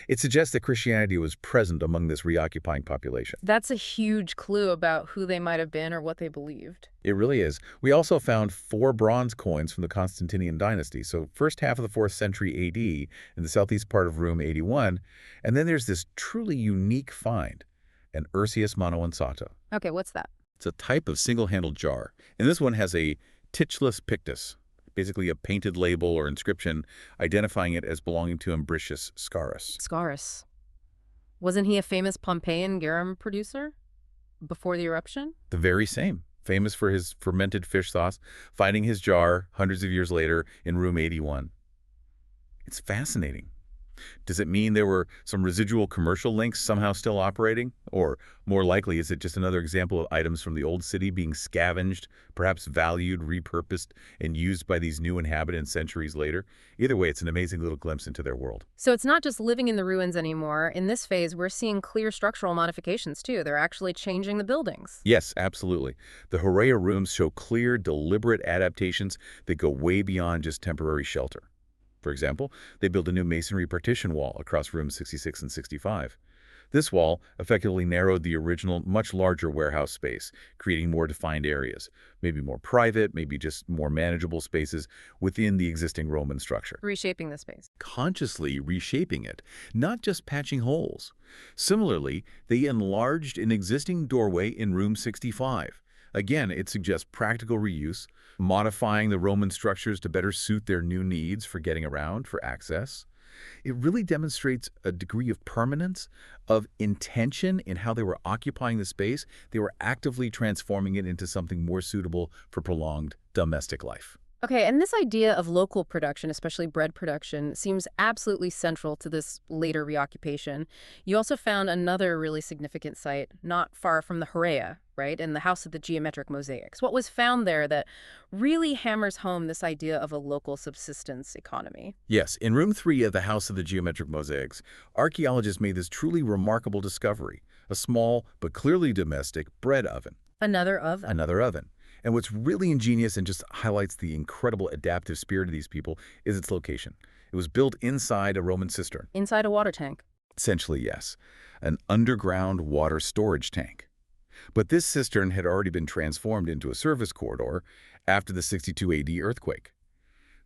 It suggests that Christianity was present among this reoccupying population. That's a huge clue about who they might have been or what they believed. It really is. We also found 4 bronze coins from the Constantinian dynasty, so first half of the 4th century AD in the southeast part of room 81, and then there's this truly unique find, an Ursius monoinsata. Okay, what's that? It's a type of single-handled jar, and this one has a tichlus pictus, basically a painted label or inscription identifying it as belonging to Ambricius Scaurus. Scaurus. Wasn't he a famous Pompeian garum producer before the eruption? The very same. Famous for his fermented fish sauce, finding his jar hundreds of years later in room 81. It's fascinating. Does it mean there were some residual commercial links somehow still operating? Or, more likely, is it just another example of items from the old city being scavenged, perhaps valued, repurposed, and used by these new inhabitants centuries later? Either way, it's an amazing little glimpse into their world. So it's not just living in the ruins anymore. In this phase, we're seeing clear structural modifications, too. They're actually changing the buildings. Yes, absolutely. The Horea rooms show clear, deliberate adaptations that go way beyond just temporary shelter. For example, they built a new masonry partition wall across rooms 66 and 65. This wall effectively narrowed the original, much larger warehouse space, creating more defined areas, maybe more private, maybe just more manageable spaces within the existing Roman structure. Reshaping the space. Consciously reshaping it, not just patching holes. Similarly, they enlarged an existing doorway in room 65. Again, it suggests practical reuse, modifying the Roman structures to better suit their new needs for getting around, for access. It really demonstrates a degree of permanence, of intention in how they were occupying the space. They were actively transforming it into something more suitable for prolonged domestic life. Okay, and this idea of local production, especially bread production, seems absolutely central to this later reoccupation. You also found another really significant site not far from the Horea, right, in the House of the Geometric Mosaics. What was found there that really hammers home this idea of a local subsistence economy? Yes, in room 3 of the House of the Geometric Mosaics, archaeologists made this truly remarkable discovery, a small but clearly domestic bread oven. Another oven. Another oven. And what's really ingenious and just highlights the incredible adaptive spirit of these people is its location. It was built inside a Roman cistern. Inside a water tank. Essentially, yes. An underground water storage tank. But this cistern had already been transformed into a service corridor after the 62 AD earthquake.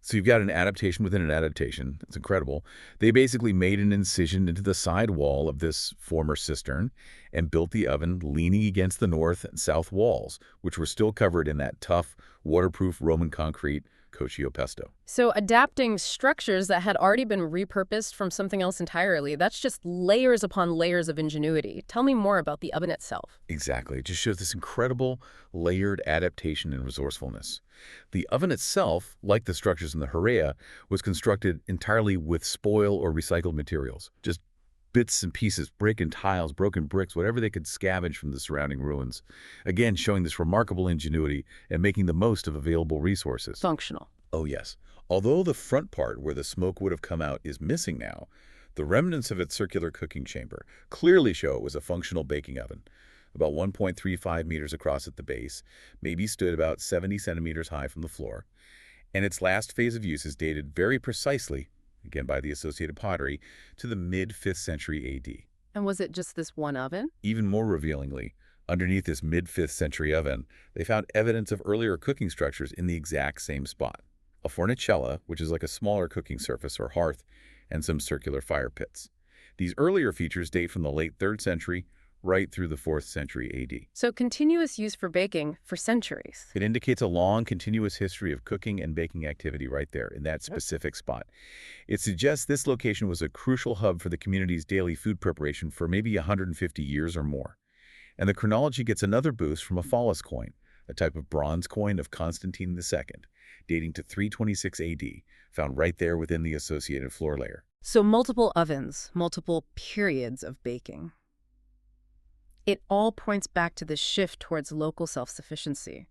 So you've got an adaptation within an adaptation. It's incredible. They basically made an incision into the side wall of this former cistern and built the oven leaning against the north and south walls, which were still covered in that tough, waterproof Roman concrete cacio pesto. So adapting structures that had already been repurposed from something else entirely, that's just layers upon layers of ingenuity. Tell me more about the oven itself. Exactly. It just shows this incredible layered adaptation and resourcefulness. The oven itself, like the structures in the Horea, was constructed entirely with spoil or recycled materials. Just bits and pieces, brick and tiles, broken bricks, whatever they could scavenge from the surrounding ruins. Again, showing this remarkable ingenuity and making the most of available resources. Functional. Oh, yes. Although the front part where the smoke would have come out is missing now, the remnants of its circular cooking chamber clearly show it was a functional baking oven. About 1.35 meters across at the base, maybe stood about 70 centimeters high from the floor, and its last phase of use is dated very precisely, again by the associated pottery, to the mid-5th century AD. And was it just this one oven? Even more revealingly, underneath this mid-5th century oven, they found evidence of earlier cooking structures in the exact same spot. A fornicella, which is like a smaller cooking surface or hearth, and some circular fire pits. These earlier features date from the late 3rd century right through the 4th century AD. So continuous use for baking for centuries. It indicates a long, continuous history of cooking and baking activity right there in that specific spot. It suggests this location was a crucial hub for the community's daily food preparation for maybe 150 years or more. And the chronology gets another boost from a phallus coin, a type of bronze coin of Constantine II, dating to 326 AD, found right there within the associated floor layer. So multiple ovens, multiple periods of baking. It all points back to this shift towards local self-sufficiency.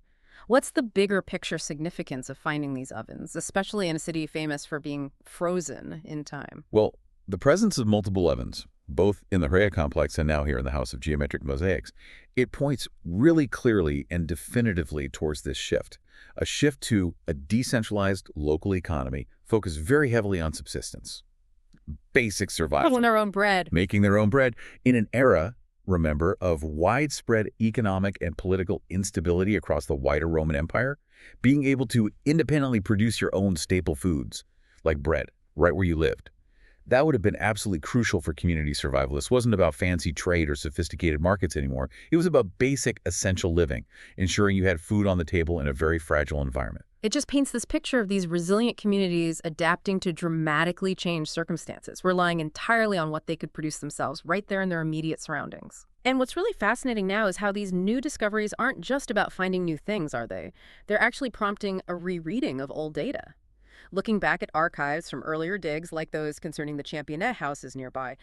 What's the bigger picture significance of finding these ovens, especially in a city famous for being frozen in time? Well, the presence of multiple ovens, both in the Horea complex and now here in the House of Geometric Mosaics, it points really clearly and definitively towards this shift. A shift to a decentralized local economy focused very heavily on subsistence. Basic Pulling survival. their own bread. Making their own bread in an era, remember, of widespread economic and political instability across the wider Roman Empire. Being able to independently produce your own staple foods, like bread, right where you lived. That would have been absolutely crucial for community survival. This wasn't about fancy trade or sophisticated markets anymore. It was about basic, essential living, ensuring you had food on the table in a very fragile environment. It just paints this picture of these resilient communities adapting to dramatically changed circumstances, relying entirely on what they could produce themselves right there in their immediate surroundings. And what's really fascinating now is how these new discoveries aren't just about finding new things, are they? They're actually prompting a rereading of old data. Looking back at archives from earlier digs, like those concerning the Championnet houses nearby,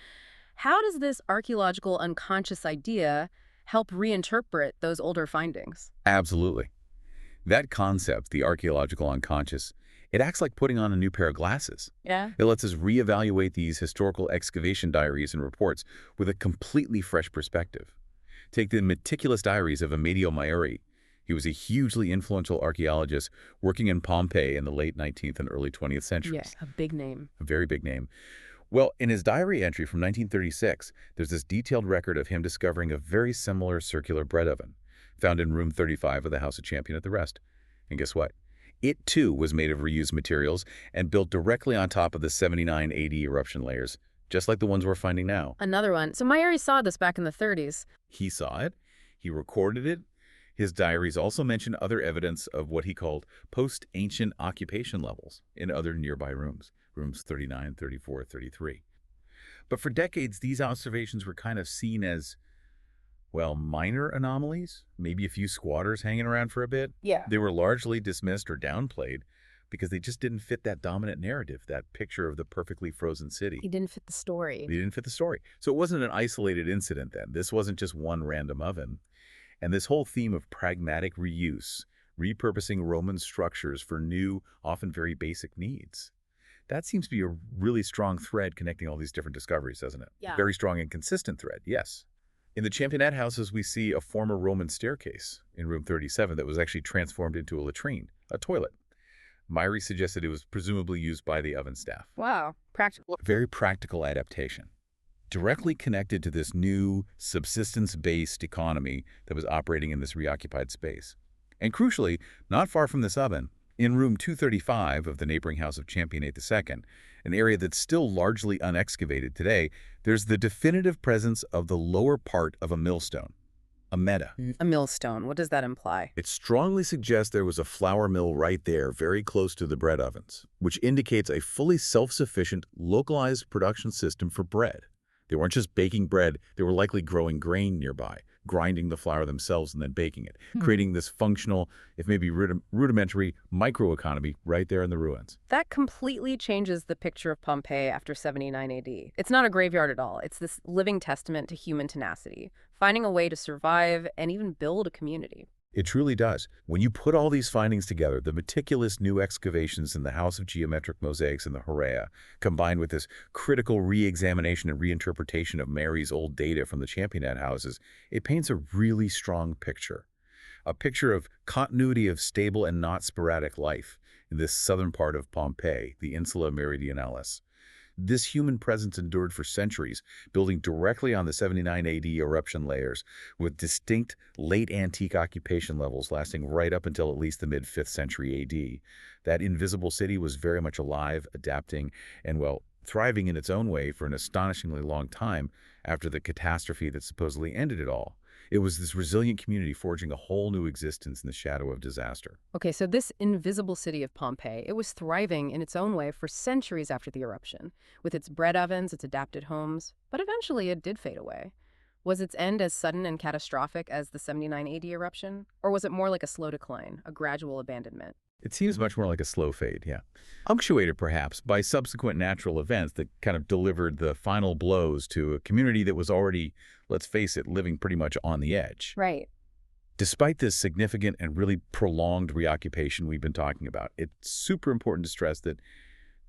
how does this archaeological unconscious idea help reinterpret those older findings? Absolutely. That concept, the archaeological unconscious, it acts like putting on a new pair of glasses. Yeah. It lets us reevaluate these historical excavation diaries and reports with a completely fresh perspective. Take the meticulous diaries of Amedeo Maiuri. He was a hugely influential archaeologist working in Pompeii in the late 19th and early 20th centuries. Yeah, a big name. A very big name. Well, in his diary entry from 1936, there's this detailed record of him discovering a very similar circular bread oven, found in room 35 of the House of Champion at the Rest. And guess what? It, too, was made of reused materials and built directly on top of the 79 AD eruption layers, just like the ones we're finding now. Another one. So Maiuri saw this back in the 30s. He saw it. He recorded it. His diaries also mention other evidence of what he called post-ancient occupation levels in other nearby rooms, rooms 39, 34, 33. But for decades, these observations were kind of seen as, well, minor anomalies, maybe a few squatters hanging around for a bit. Yeah. They were largely dismissed or downplayed because they just didn't fit that dominant narrative, that picture of the perfectly frozen city. He didn't fit the story. They didn't fit the story. So it wasn't an isolated incident then. This wasn't just one random oven. And this whole theme of pragmatic reuse, repurposing Roman structures for new, often very basic needs, that seems to be a really strong thread connecting all these different discoveries, doesn't it? Yeah. Very strong and consistent thread, yes. In the Championnet houses, we see a former Roman staircase in room 37 that was actually transformed into a latrine, a toilet. Maiuri suggested it was presumably used by the oven staff. Wow. Practical. Very practical adaptation, directly connected to this new subsistence-based economy that was operating in this reoccupied space. And crucially, not far from this oven, in room 235 of the neighboring house of Championnet II, an area that's still largely unexcavated today, there's the definitive presence of the lower part of a millstone, a meta. A millstone. What does that imply? It strongly suggests there was a flour mill right there, very close to the bread ovens, which indicates a fully self-sufficient, localized production system for bread. They weren't just baking bread, they were likely growing grain nearby, grinding the flour themselves and then baking it, creating this functional, if maybe rudimentary, microeconomy right there in the ruins. That completely changes the picture of Pompeii after 79 AD. It's not a graveyard at all. It's this living testament to human tenacity, finding a way to survive and even build a community. It truly does. When you put all these findings together, the meticulous new excavations in the House of Geometric Mosaics in the Horea, combined with this critical re-examination and reinterpretation of Mary's old data from the Championnet houses, it paints a really strong picture. A picture of continuity of stable and not sporadic life in this southern part of Pompeii, the Insula Meridionalis. This human presence endured for centuries, building directly on the 79 AD eruption layers, with distinct late antique occupation levels lasting right up until at least the mid-5th century AD. That invisible city was very much alive, adapting, and, well, thriving in its own way for an astonishingly long time after the catastrophe that supposedly ended it all. It was this resilient community forging a whole new existence in the shadow of disaster. Okay, so this invisible city of Pompeii, it was thriving in its own way for centuries after the eruption, with its bread ovens, its adapted homes, but eventually it did fade away. Was its end as sudden and catastrophic as the 79 AD eruption, or was it more like a slow decline, a gradual abandonment? It seems much more like a slow fade, yeah. Punctuated, perhaps, by subsequent natural events that kind of delivered the final blows to a community that was already, let's face it, living pretty much on the edge. Right. Despite this significant and really prolonged reoccupation we've been talking about, it's super important to stress that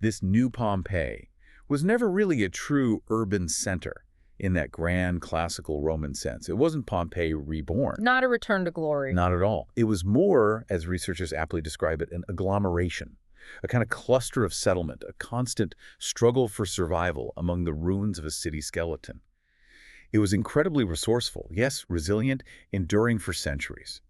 this new Pompeii was never really a true urban center in that grand classical Roman sense. It wasn't Pompeii reborn. Not a return to glory. Not at all. It was more, as researchers aptly describe it, an agglomeration, a kind of cluster of settlement, a constant struggle for survival among the ruins of a city skeleton. It was incredibly resourceful, yes, resilient, enduring for centuries.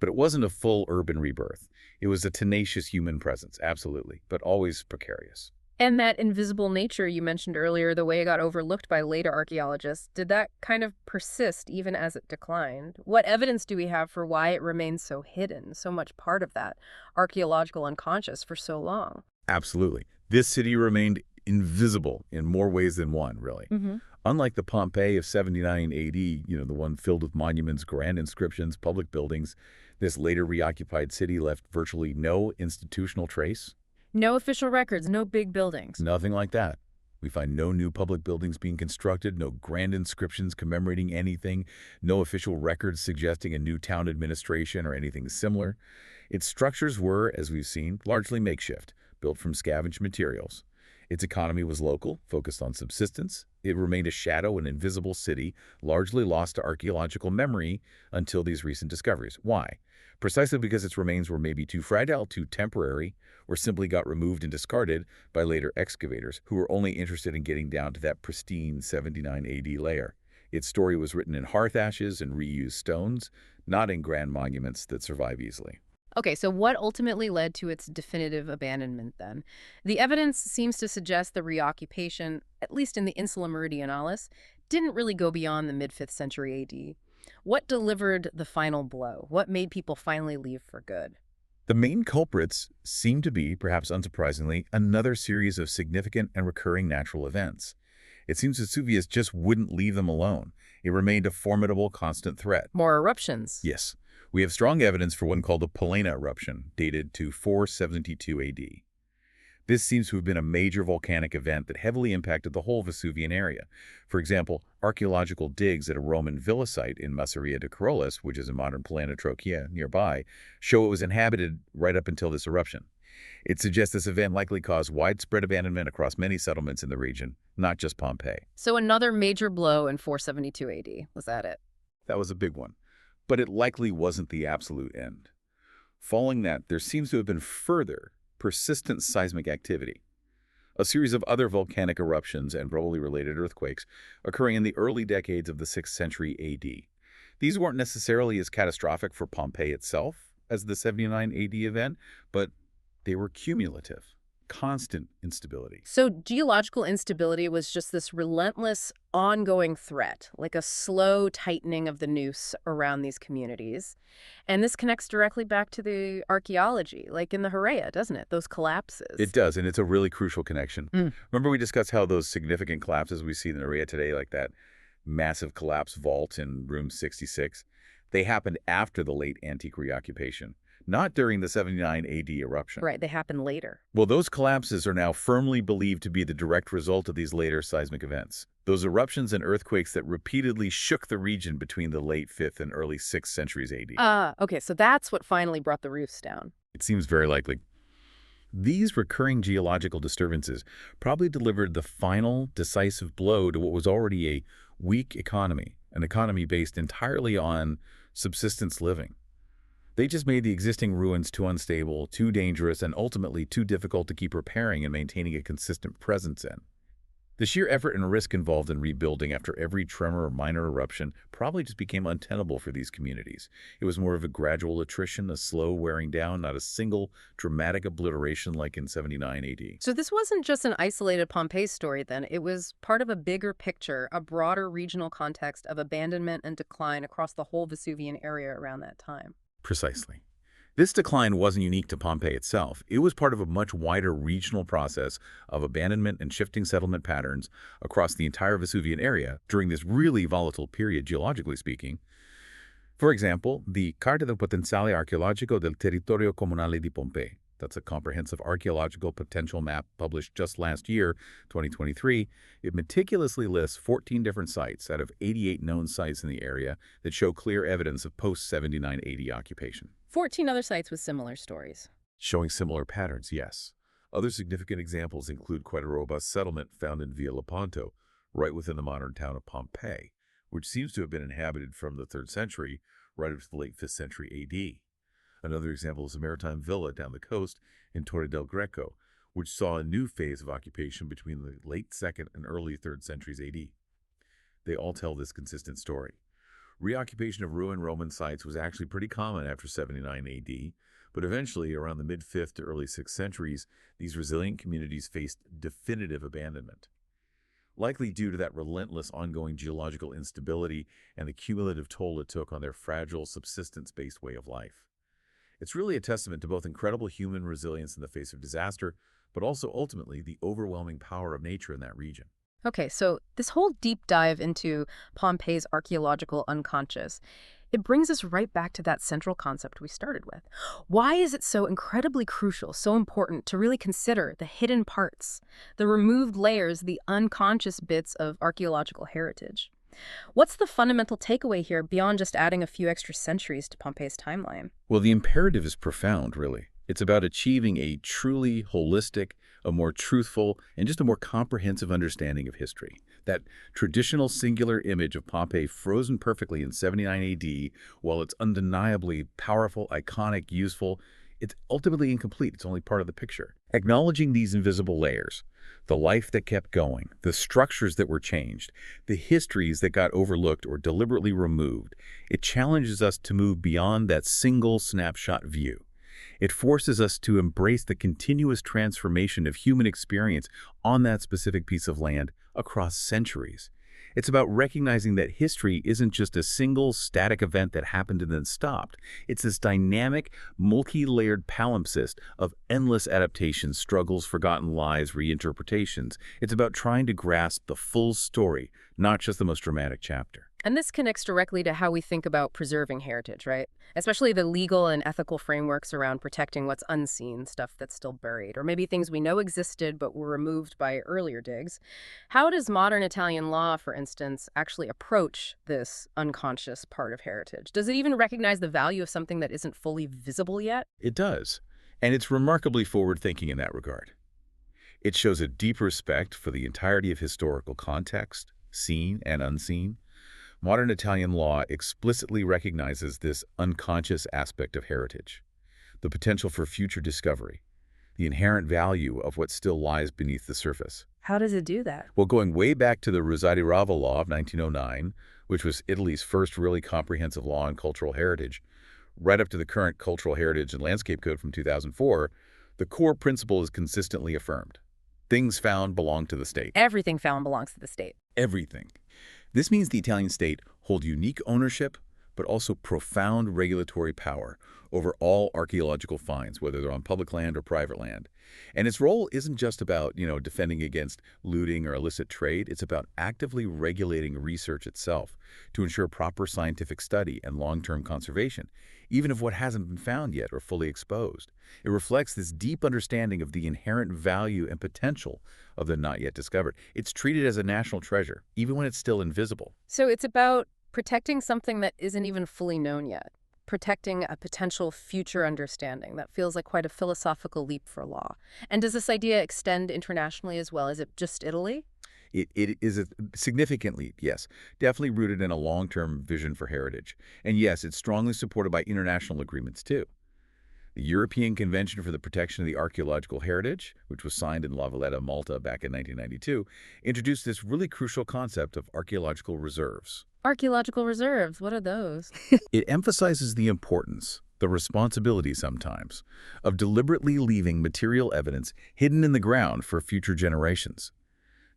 But it wasn't a full urban rebirth. It was a tenacious human presence, absolutely, but always precarious. And that invisible nature you mentioned earlier, the way it got overlooked by later archaeologists, did that kind of persist even as it declined? What evidence do we have for why it remains so hidden, so much part of that archaeological unconscious for so long? Absolutely. This city remained invisible in more ways than one, really. Hmm. Unlike the Pompeii of 79 AD, the one filled with monuments, grand inscriptions, public buildings, this later reoccupied city left virtually no institutional trace. No official records, no big buildings. Nothing like that. We find no new public buildings being constructed, no grand inscriptions commemorating anything, no official records suggesting a new town administration or anything similar. Its structures were, as we've seen, largely makeshift, built from scavenged materials. Its economy was local, focused on subsistence. It remained a shadow, an invisible city, largely lost to archaeological memory until these recent discoveries. Why? Precisely because its remains were maybe too fragile, too temporary, or simply got removed and discarded by later excavators who were only interested in getting down to that pristine 79 AD layer. Its story was written in hearth ashes and reused stones, not in grand monuments that survive easily. Okay, so what ultimately led to its definitive abandonment then? The evidence seems to suggest the reoccupation, at least in the Insula Meridionalis, didn't really go beyond the mid-5th century AD. What delivered the final blow? What made people finally leave for good? The main culprits seem to be, perhaps unsurprisingly, another series of significant and recurring natural events. It seems Vesuvius just wouldn't leave them alone. It remained a formidable, constant threat. More eruptions. Yes, we have strong evidence for one called the Polena eruption, dated to 472 AD. This seems to have been a major volcanic event that heavily impacted the whole Vesuvian area. For example, archaeological digs at a Roman villa site in Masseria de Carolus, which is in modern Polena Trocchia nearby, show it was inhabited right up until this eruption. It suggests this event likely caused widespread abandonment across many settlements in the region, not just Pompeii. So another major blow in 472 AD. Was that it? That was a big one. But it likely wasn't the absolute end. Following that, there seems to have been further, persistent seismic activity. A series of other volcanic eruptions and probably related earthquakes occurring in the early decades of the 6th century AD. These weren't necessarily as catastrophic for Pompeii itself as the 79 AD event, but they were cumulative, constant instability. So geological instability was just this relentless, ongoing threat, like a slow tightening of the noose around these communities. And this connects directly back to the archaeology, like in the Harea, doesn't it? Those collapses. It does, and it's a really crucial connection. Mm. Remember we discussed how those significant collapses we see in the area today, like that massive collapse vault in room 66, they happened after the late antique reoccupation, not during the 79 AD eruption. Right, they happen later. Well, those collapses are now firmly believed to be the direct result of these later seismic events. Those eruptions and earthquakes that repeatedly shook the region between the late 5th and early 6th centuries AD. Okay, so that's what finally brought the roofs down. It seems very likely. These recurring geological disturbances probably delivered the final, decisive blow to what was already a weak economy, an economy based entirely on subsistence living. They just made the existing ruins too unstable, too dangerous, and ultimately too difficult to keep repairing and maintaining a consistent presence in. The sheer effort and risk involved in rebuilding after every tremor or minor eruption probably just became untenable for these communities. It was more of a gradual attrition, a slow wearing down, not a single dramatic obliteration like in 79 AD. So this wasn't just an isolated Pompeii story then. It was part of a bigger picture, a broader regional context of abandonment and decline across the whole Vesuvian area around that time. Precisely. This decline wasn't unique to Pompeii itself. It was part of a much wider regional process of abandonment and shifting settlement patterns across the entire Vesuvian area during this really volatile period, geologically speaking. For example, the Carta del Potenziale Archeologico del Territorio Comunale di Pompeii. That's a comprehensive archaeological potential map published just last year, 2023. It meticulously lists 14 different sites out of 88 known sites in the area that show clear evidence of post-79 AD occupation. 14 other sites with similar stories. Showing similar patterns, yes. Other significant examples include quite a robust settlement found in Via Lepanto, right within the modern town of Pompeii, which seems to have been inhabited from the 3rd century right up to the late 5th century AD. Another example is a maritime villa down the coast in Torre del Greco, which saw a new phase of occupation between the late 2nd and early 3rd centuries AD. They all tell this consistent story. Reoccupation of ruined Roman sites was actually pretty common after 79 AD, but eventually, around the mid-5th to early 6th centuries, these resilient communities faced definitive abandonment, likely due to that relentless ongoing geological instability and the cumulative toll it took on their fragile, subsistence-based way of life. It's really a testament to both incredible human resilience in the face of disaster, but also ultimately the overwhelming power of nature in that region. Okay, so this whole deep dive into Pompeii's archaeological unconscious, it brings us right back to that central concept we started with. Why is it so incredibly crucial, so important to really consider the hidden parts, the removed layers, the unconscious bits of archaeological heritage? What's the fundamental takeaway here beyond just adding a few extra centuries to Pompeii's timeline? Well, the imperative is profound, really. It's about achieving a truly holistic, a more truthful, and just a more comprehensive understanding of history. That traditional singular image of Pompeii frozen perfectly in 79 AD, while it's undeniably powerful, iconic, useful, it's ultimately incomplete. It's only part of the picture. Acknowledging these invisible layers, the life that kept going, the structures that were changed, the histories that got overlooked or deliberately removed, it challenges us to move beyond that single snapshot view. It forces us to embrace the continuous transformation of human experience on that specific piece of land across centuries. It's about recognizing that history isn't just a single static event that happened and then stopped. It's this dynamic, multi-layered palimpsest of endless adaptations, struggles, forgotten lies, reinterpretations. It's about trying to grasp the full story, not just the most dramatic chapter. And this connects directly to how we think about preserving heritage, right? Especially the legal and ethical frameworks around protecting what's unseen, stuff that's still buried, or maybe things we know existed but were removed by earlier digs. How does modern Italian law, for instance, actually approach this unconscious part of heritage? Does it even recognize the value of something that isn't fully visible yet? It does, and it's remarkably forward-thinking in that regard. It shows a deep respect for the entirety of historical context, seen and unseen. Modern Italian law explicitly recognizes this unconscious aspect of heritage, the potential for future discovery, the inherent value of what still lies beneath the surface. How does it do that? Well, going way back to the Rosati-Rava Law of 1909, which was Italy's first really comprehensive law on cultural heritage, right up to the current Cultural Heritage and Landscape Code from 2004, the core principle is consistently affirmed. Things found belong to the state. Everything found belongs to the state. Everything. This means the Italian state hold unique ownership, but also profound regulatory power over all archaeological finds, whether they're on public land or private land. And its role isn't just about, defending against looting or illicit trade. It's about actively regulating research itself to ensure proper scientific study and long-term conservation, even of what hasn't been found yet or fully exposed. It reflects this deep understanding of the inherent value and potential of the not yet discovered. It's treated as a national treasure, even when it's still invisible. So it's about protecting something that isn't even fully known yet, protecting a potential future understanding. That feels like quite a philosophical leap for law. And does this idea extend internationally as well? Is it just Italy? It is significantly, yes, definitely rooted in a long-term vision for heritage. And yes, it's strongly supported by international agreements too. The European Convention for the Protection of the Archaeological Heritage, which was signed in La Valletta, Malta back in 1992, introduced this really crucial concept of archaeological reserves. Archaeological reserves, what are those? It emphasizes the importance, the responsibility sometimes, of deliberately leaving material evidence hidden in the ground for future generations.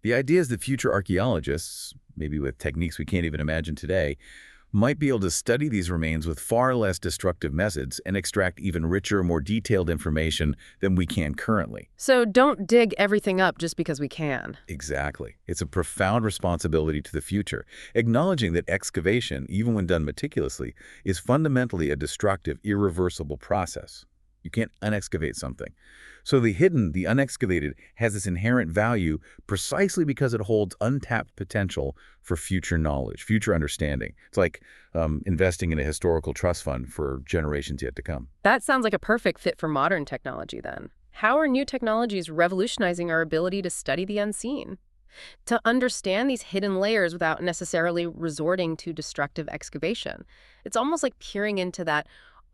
The idea is that future archaeologists, maybe with techniques we can't even imagine today, might be able to study these remains with far less destructive methods and extract even richer, more detailed information than we can currently. So don't dig everything up just because we can. Exactly. It's a profound responsibility to the future, acknowledging that excavation, even when done meticulously, is fundamentally a destructive, irreversible process. You can't unexcavate something. So the hidden, the unexcavated, has this inherent value precisely because it holds untapped potential for future knowledge, future understanding. It's like investing in a historical trust fund for generations yet to come. That sounds like a perfect fit for modern technology then. How are new technologies revolutionizing our ability to study the unseen? To understand these hidden layers without necessarily resorting to destructive excavation? It's almost like peering into that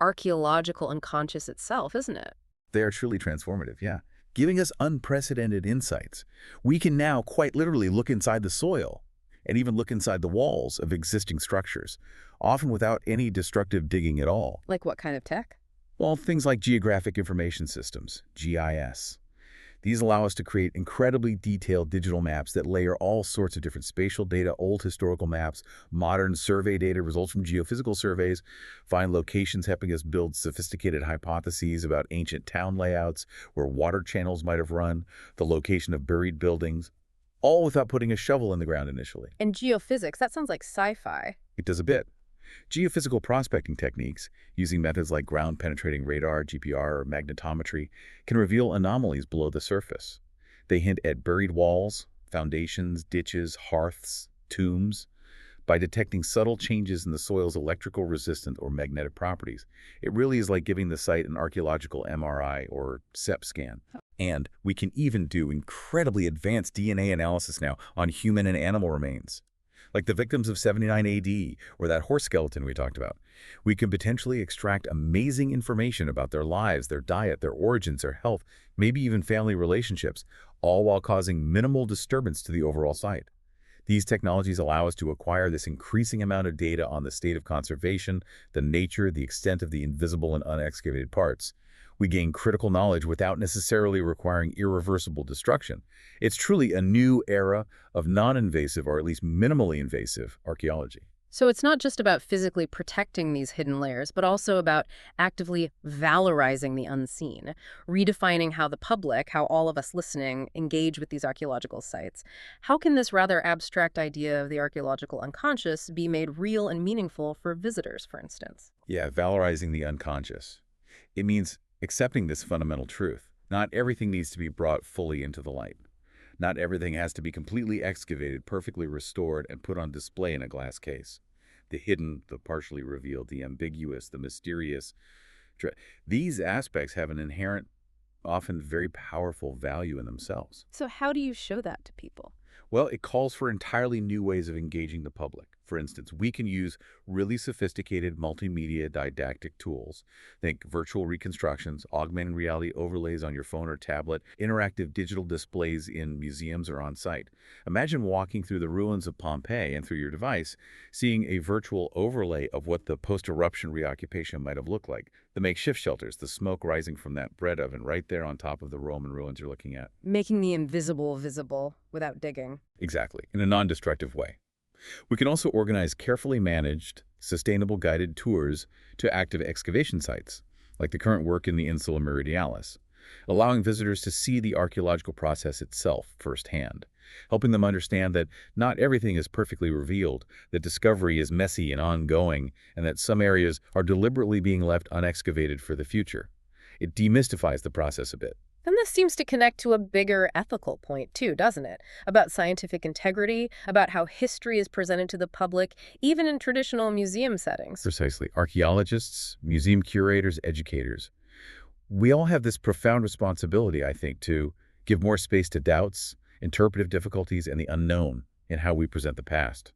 archaeological unconscious itself, isn't it? They are truly transformative, yeah, giving us unprecedented insights. We can now quite literally look inside the soil and even look inside the walls of existing structures, often without any destructive digging at all. Like what kind of tech? Well, things like geographic information systems, GIS. These allow us to create incredibly detailed digital maps that layer all sorts of different spatial data, old historical maps, modern survey data, results from geophysical surveys, find locations helping us build sophisticated hypotheses about ancient town layouts, where water channels might have run, the location of buried buildings, all without putting a shovel in the ground initially. And geophysics, that sounds like sci-fi. It does a bit. Geophysical prospecting techniques, using methods like ground-penetrating radar, GPR, or magnetometry, can reveal anomalies below the surface. They hint at buried walls, foundations, ditches, hearths, tombs. By detecting subtle changes in the soil's electrical resistance or magnetic properties, it really is like giving the site an archaeological MRI or SEP scan. And we can even do incredibly advanced DNA analysis now on human and animal remains. Like the victims of 79 AD, or that horse skeleton we talked about. We can potentially extract amazing information about their lives, their diet, their origins, their health, maybe even family relationships, all while causing minimal disturbance to the overall site. These technologies allow us to acquire this increasing amount of data on the state of conservation, the nature, the extent of the invisible and unexcavated parts. We gain critical knowledge without necessarily requiring irreversible destruction. It's truly a new era of non-invasive, or at least minimally invasive, archaeology. So it's not just about physically protecting these hidden layers, but also about actively valorizing the unseen, redefining how the public, how all of us listening, engage with these archaeological sites. How can this rather abstract idea of the archaeological unconscious be made real and meaningful for visitors, for instance? Yeah, valorizing the unconscious. It means accepting this fundamental truth. Not everything needs to be brought fully into the light. Not everything has to be completely excavated, perfectly restored, and put on display in a glass case. The hidden, the partially revealed, the ambiguous, the mysterious. These aspects have an inherent, often very powerful value in themselves. So how do you show that to people? Well, it calls for entirely new ways of engaging the public. For instance, we can use really sophisticated multimedia didactic tools. Think virtual reconstructions, augmented reality overlays on your phone or tablet, interactive digital displays in museums or on site. Imagine walking through the ruins of Pompeii and through your device, seeing a virtual overlay of what the post-eruption reoccupation might have looked like. The makeshift shelters, the smoke rising from that bread oven right there on top of the Roman ruins you're looking at. Making the invisible visible without digging. Exactly, in a non-destructive way. We can also organize carefully managed, sustainable guided tours to active excavation sites, like the current work in the Insula Meridialis, allowing visitors to see the archaeological process itself firsthand, helping them understand that not everything is perfectly revealed, that discovery is messy and ongoing, and that some areas are deliberately being left unexcavated for the future. It demystifies the process a bit. And this seems to connect to a bigger ethical point, too, doesn't it? About scientific integrity, about how history is presented to the public, even in traditional museum settings. Precisely. Archaeologists, museum curators, educators. We all have this profound responsibility, I think, to give more space to doubts, interpretive difficulties, and the unknown in how we present the past.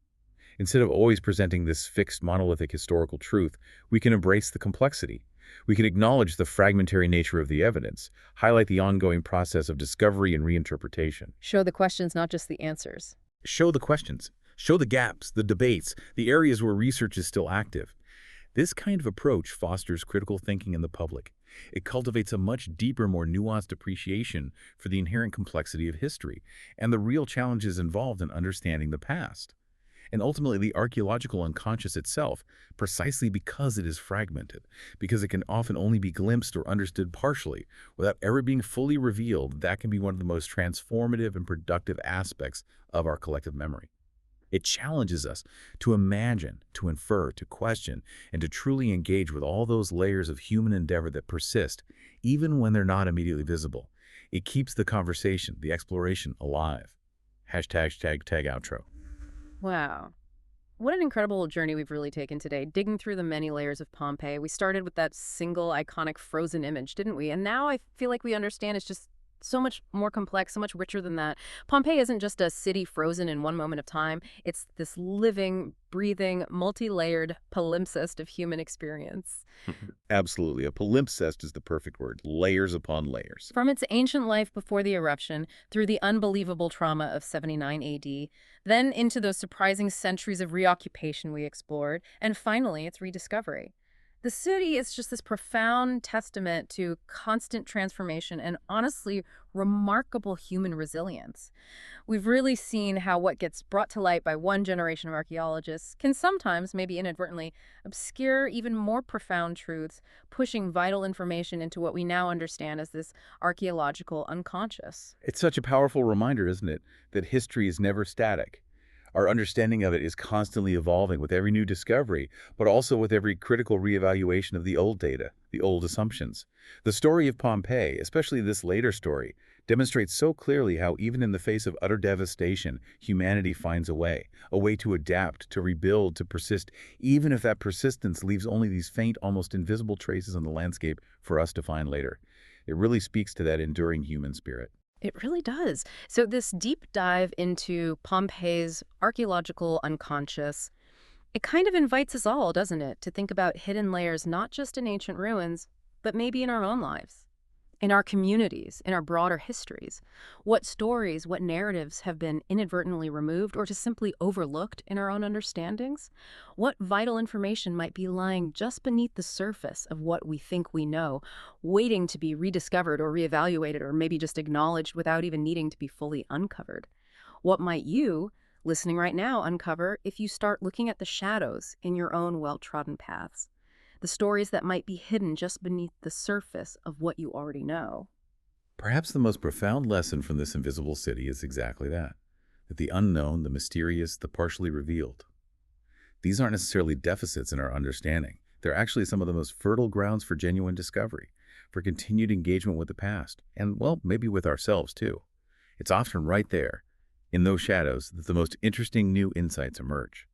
Instead of always presenting this fixed monolithic historical truth, we can embrace the complexity. We can acknowledge the fragmentary nature of the evidence, highlight the ongoing process of discovery and reinterpretation. Show the questions, not just the answers. Show the questions. Show the gaps, the debates, the areas where research is still active. This kind of approach fosters critical thinking in the public. It cultivates a much deeper, more nuanced appreciation for the inherent complexity of history and the real challenges involved in understanding the past. And ultimately, the archaeological unconscious itself, precisely because it is fragmented, because it can often only be glimpsed or understood partially, without ever being fully revealed, that can be one of the most transformative and productive aspects of our collective memory. It challenges us to imagine, to infer, to question, and to truly engage with all those layers of human endeavor that persist, even when they're not immediately visible. It keeps the conversation, the exploration, alive. #tag outro. Wow. What an incredible journey we've really taken today, digging through the many layers of Pompeii. We started with that single iconic frozen image, didn't we? And now I feel like we understand it's just So much more complex, so much richer than that. Pompeii isn't just a city frozen in one moment of time. It's this living, breathing, multi-layered palimpsest of human experience. Absolutely. A palimpsest is the perfect word. Layers upon layers. From its ancient life before the eruption, through the unbelievable trauma of 79 AD, then into those surprising centuries of reoccupation we explored, and finally its rediscovery. The city is just this profound testament to constant transformation and honestly remarkable human resilience. We've really seen how what gets brought to light by one generation of archaeologists can sometimes, maybe inadvertently, obscure even more profound truths, pushing vital information into what we now understand as this archaeological unconscious. It's such a powerful reminder, isn't it, that history is never static. Our understanding of it is constantly evolving with every new discovery, but also with every critical reevaluation of the old data, the old assumptions. The story of Pompeii, especially this later story, demonstrates so clearly how even in the face of utter devastation, humanity finds a way to adapt, to rebuild, to persist, even if that persistence leaves only these faint, almost invisible traces on the landscape for us to find later. It really speaks to that enduring human spirit. It really does. So, this deep dive into Pompeii's archaeological unconscious, it kind of invites us all, doesn't it, to think about hidden layers not just in ancient ruins, but maybe in our own lives, in our communities, in our broader histories. What stories, what narratives have been inadvertently removed or just simply overlooked in our own understandings? What vital information might be lying just beneath the surface of what we think we know, waiting to be rediscovered or reevaluated or maybe just acknowledged without even needing to be fully uncovered? What might you, listening right now, uncover if you start looking at the shadows in your own well-trodden paths? The stories that might be hidden just beneath the surface of what you already know. Perhaps the most profound lesson from this invisible city is exactly that the unknown, the mysterious, the partially revealed. These aren't necessarily deficits in our understanding. They're actually some of the most fertile grounds for genuine discovery, for continued engagement with the past, and, well, maybe with ourselves, too. It's often right there, in those shadows, that the most interesting new insights emerge.